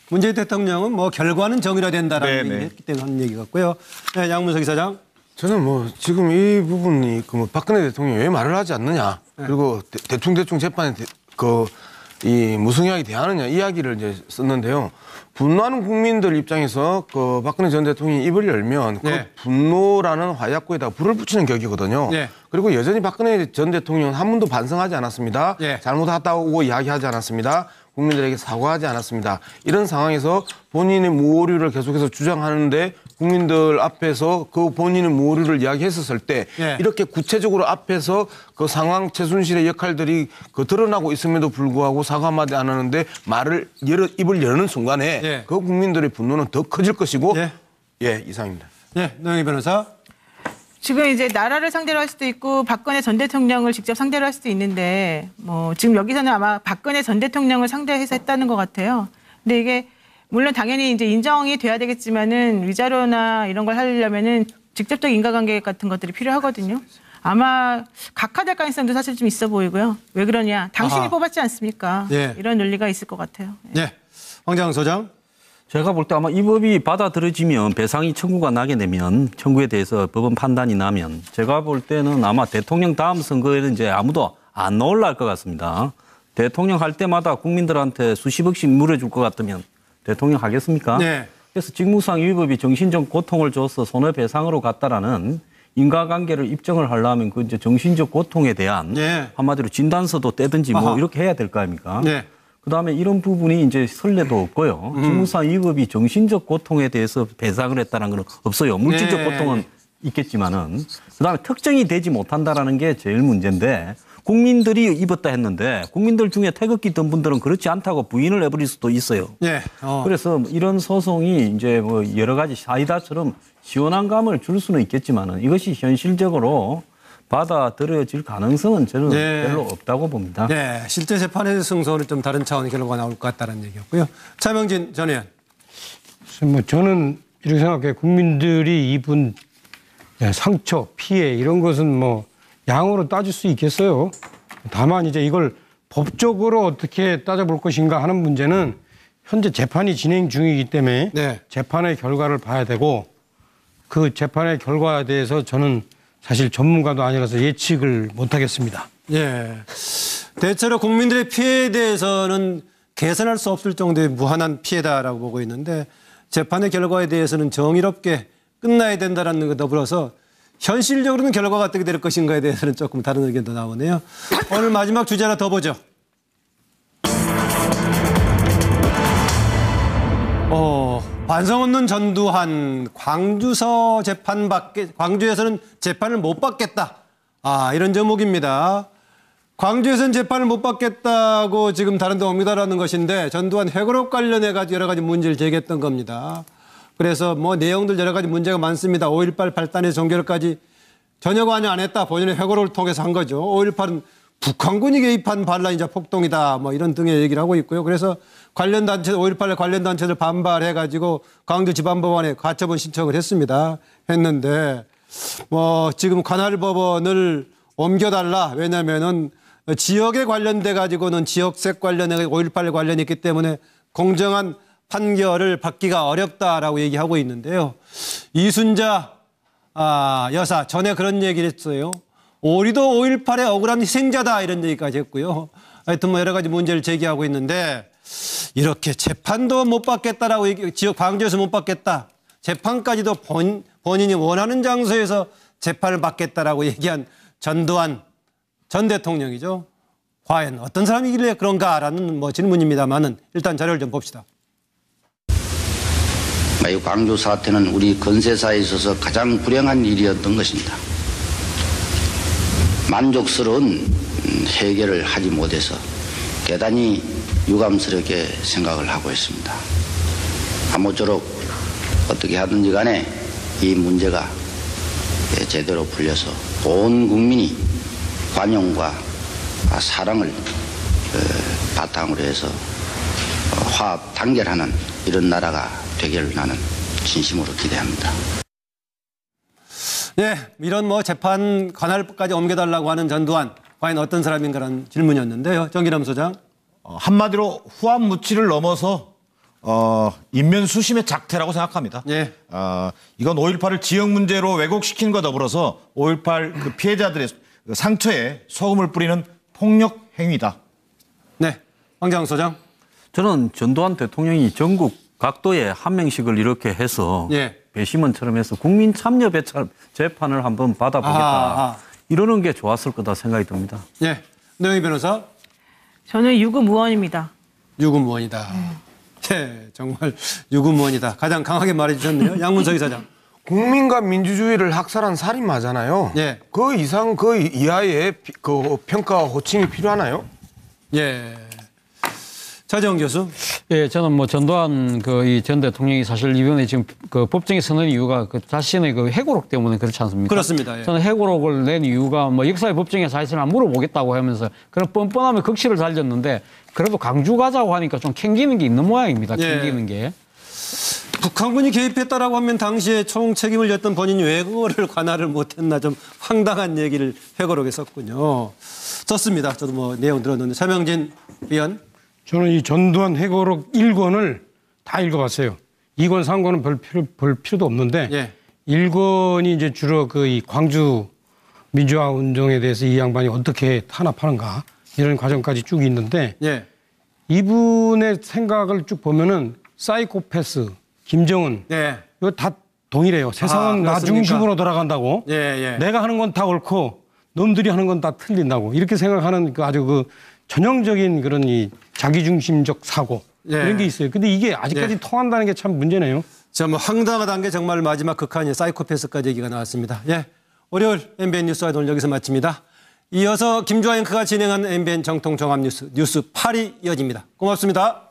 문재인 대통령은 결과는 정의라 된다라는 얘기를 했기 때문에 하는 얘기 같고요. 네, 양문석 이사장. 저는 지금 이 부분이 박근혜 대통령이 왜 말을 하지 않느냐. 그리고 대충 재판에 이 무성하게 대하느냐 이야기를 이제 썼는데요. 분노하는 국민들 입장에서 박근혜 전 대통령이 입을 열면 그 분노라는 화약고에다 불을 붙이는 격이거든요. 그리고 여전히 박근혜 전 대통령은 한 번도 반성하지 않았습니다. 잘못했다고 이야기하지 않았습니다. 국민들에게 사과하지 않았습니다. 이런 상황에서 본인의 무오류를 계속해서 주장하는데 국민들 앞에서 그 본인의 무오류를 이야기했었을 때 이렇게 구체적으로 앞에서 그 상황 최순실의 역할들이 드러나고 있음에도 불구하고 사과 한마디 안 하는데 입을 여는 순간에 그 국민들의 분노는 더 커질 것이고 이상입니다. 네, 노영희 변호사. 지금 이제 나라를 상대로 할 수도 있고 박근혜 전 대통령을 직접 상대로 할 수도 있는데 지금 여기서는 아마 박근혜 전 대통령을 상대해서 했다는 것 같아요. 근데 이게 물론 당연히 이제 인정이 돼야 되겠지만은 위자료나 이런 걸 하려면은 직접적 인과관계 같은 것들이 필요하거든요. 아마 각하될 가능성도 사실 좀 있어 보이고요. 왜 그러냐? 당신이 뽑았지 않습니까? 이런 논리가 있을 것 같아요. 네, 황장훈 소장. 제가 볼 때 아마 이 법이 받아들여지면 배상이 청구가 나게 되면 청구에 대해서 법원 판단이 나면 제가 볼 때는 아마 대통령 다음 선거에는 이제 아무도 안 올라올 것 같습니다. 대통령 할 때마다 국민들한테 수십억씩 물어줄 것 같으면 대통령 하겠습니까? 네. 그래서 직무상 위법이 정신적 고통을 줘서 손해배상으로 갔다라는 인과관계를 입증을 하려면 그 이제 정신적 고통에 대한 한마디로 진단서도 떼든지 이렇게 해야 될 거 아닙니까? 그다음에 이런 부분이 이제 선례도 없고요. 직무상 위법이 정신적 고통에 대해서 배상을 했다는 건 없어요. 물질적 고통은 있겠지만은 그다음에 특정이 되지 못한다라는 게 제일 문제인데 국민들이 입었다 했는데 국민들 중에 태극기 든 분들은 그렇지 않다고 부인을 해버릴 수도 있어요. 그래서 이런 소송이 이제 여러 가지 사이다처럼 시원한 감을 줄 수는 있겠지만은 이것이 현실적으로 받아들여질 가능성은 저는 별로 없다고 봅니다. 네, 실제 재판의 승소는 좀 다른 차원의 결과가 나올 것 같다는 얘기였고요. 차명진 전 의원. 저는 이렇게 생각해요. 국민들이 입은 상처, 피해 이런 것은 양으로 따질 수 있겠어요. 다만 이제 이걸 법적으로 어떻게 따져볼 것인가 하는 문제는 현재 재판이 진행 중이기 때문에 재판의 결과를 봐야 되고 그 재판의 결과에 대해서 저는 사실 전문가도 아니라서 예측을 못하겠습니다. 예. 대체로 국민들의 피해에 대해서는 개선할 수 없을 정도의 무한한 피해다라고 보고 있는데 재판의 결과에 대해서는 정의롭게 끝나야 된다는 것 더불어서 현실적으로는 결과가 어떻게 될 것인가에 대해서는 조금 다른 의견도 나오네요. 오늘 마지막 주제 하나 더 보죠. 반성 없는 전두환 광주에서는 재판을 못 받겠다. 이런 제목입니다. 광주에서는 재판을 못 받겠다고 지금 다른 데 옵니다라는 것인데 전두환 회고록 관련해 가지고 여러 가지 문제를 제기했던 겁니다. 그래서 뭐 내용들 여러 가지 문제가 많습니다. 5.18 발단의 종결까지 전혀 관여 안 했다. 본인의 회고록을 통해서 한 거죠. 5.18은 북한군이 개입한 반란이자 폭동이다. 뭐 이런 등의 얘기를 하고 있고요. 그래서 관련 단체, 5.18 관련 단체들 반발해 가지고 광주지방법원에 가처분 신청을 했는데 뭐 지금 관할법원을 옮겨달라. 왜냐면은 지역에 관련돼 가지고는 지역색 관련해 5.18 관련이 있기 때문에 공정한 판결을 받기가 어렵다라고 얘기하고 있는데요. 이순자 여사 전에 그런 얘기를 했어요. 우리도 5.18의 억울한 희생자다 이런 얘기까지 했고요. 하여튼 뭐 여러 가지 문제를 제기하고 있는데 이렇게 재판도 못 받겠다라고 지역 광주에서 못 받겠다. 재판까지도 본인이 원하는 장소에서 재판을 받겠다라고 얘기한 전두환 전 대통령이죠. 과연 어떤 사람이길래 그런가라는 뭐 질문입니다만은 일단 자료를 좀 봅시다. 이 광주 사태는 우리 근세사에 있어서 가장 불행한 일이었던 것입니다. 만족스러운 해결을 하지 못해서 대단히 유감스럽게 생각을 하고 있습니다. 아무쪼록 어떻게 하든지 간에 이 문제가 제대로 풀려서 온 국민이 관용과 사랑을 바탕으로 해서 화합 단결하는 이런 나라가 되기를 나는 진심으로 기대합니다. 네, 이런 뭐 재판 관할까지 옮겨달라고 하는 전두환 과연 어떤 사람인가라는 질문이었는데요. 정기남 소장. 한마디로 후한 무치를 넘어서 인면수심의 작태라고 생각합니다. 예. 이건 5.18을 지역 문제로 왜곡시킨 것과 더불어서 5.18 그 피해자들의 상처에 소금을 뿌리는 폭력 행위다. 네, 황장 소장. 저는 전두환 대통령이 전국 각도에 한 명씩을 이렇게 해서 배심원처럼 해서 국민 참여 재판을 한번 받아보겠다. 이러는 게 좋았을 거다 생각이 듭니다. 예, 노영희 변호사. 저는 유구무원입니다. 유구무원이다. 예, 정말 유구무원이다. 가장 강하게 말해주셨네요. 양문석 이사장. 국민과 민주주의를 학살한 살인마잖아요. 예. 그 이상 그 이하의 그 평가와 호칭이 필요하나요? 예. 차재원 교수. 예, 저는 뭐 전두환 이 전 대통령이 사실 이번에 지금 그 법정에 서는 이유가 그 자신의 그 회고록 때문에 그렇지 않습니까? 그렇습니다. 예. 저는 회고록을 낸 이유가 뭐 역사의 법정에 사실은 안 물어보겠다고 하면서 그런 뻔뻔하면 극치를 달렸는데 그래도 강주 가자고 하니까 좀 캥기는 게 있는 모양입니다. 캥기는 게. 북한군이 개입했다라고 하면 당시에 총 책임을 졌던 본인이 왜 그거를 관할을 못했나 좀 황당한 얘기를 회고록에 썼군요. 썼습니다. 저도 뭐 내용 들었는데. 차명진 위원. 저는 이 전두환 회고록 1권을 다 읽어봤어요. 2권, 3권은 볼 필요도 없는데 1권이 이제 주로 이 광주 민주화 운동에 대해서 이 양반이 어떻게 탄압하는가 이런 과정까지 쭉 있는데 이분의 생각을 쭉 보면은 사이코패스, 김정은 이거 다 동일해요. 세상은 나 중심으로 돌아간다고. 내가 하는 건 다 옳고 놈들이 하는 건 다 틀린다고 이렇게 생각하는 아주 전형적인 그런 이 자기중심적 사고 이런 게 있어요. 근데 이게 아직까지 통한다는 게 참 문제네요. 자, 뭐 황당하다는 게 정말 마지막 극한이 사이코패스까지 얘기가 나왔습니다. 예, 월요일 MBN 뉴스 아이돌 여기서 마칩니다. 이어서 김주하 앵커가 진행한 MBN 정통 종합 뉴스 8이 이어집니다. 고맙습니다.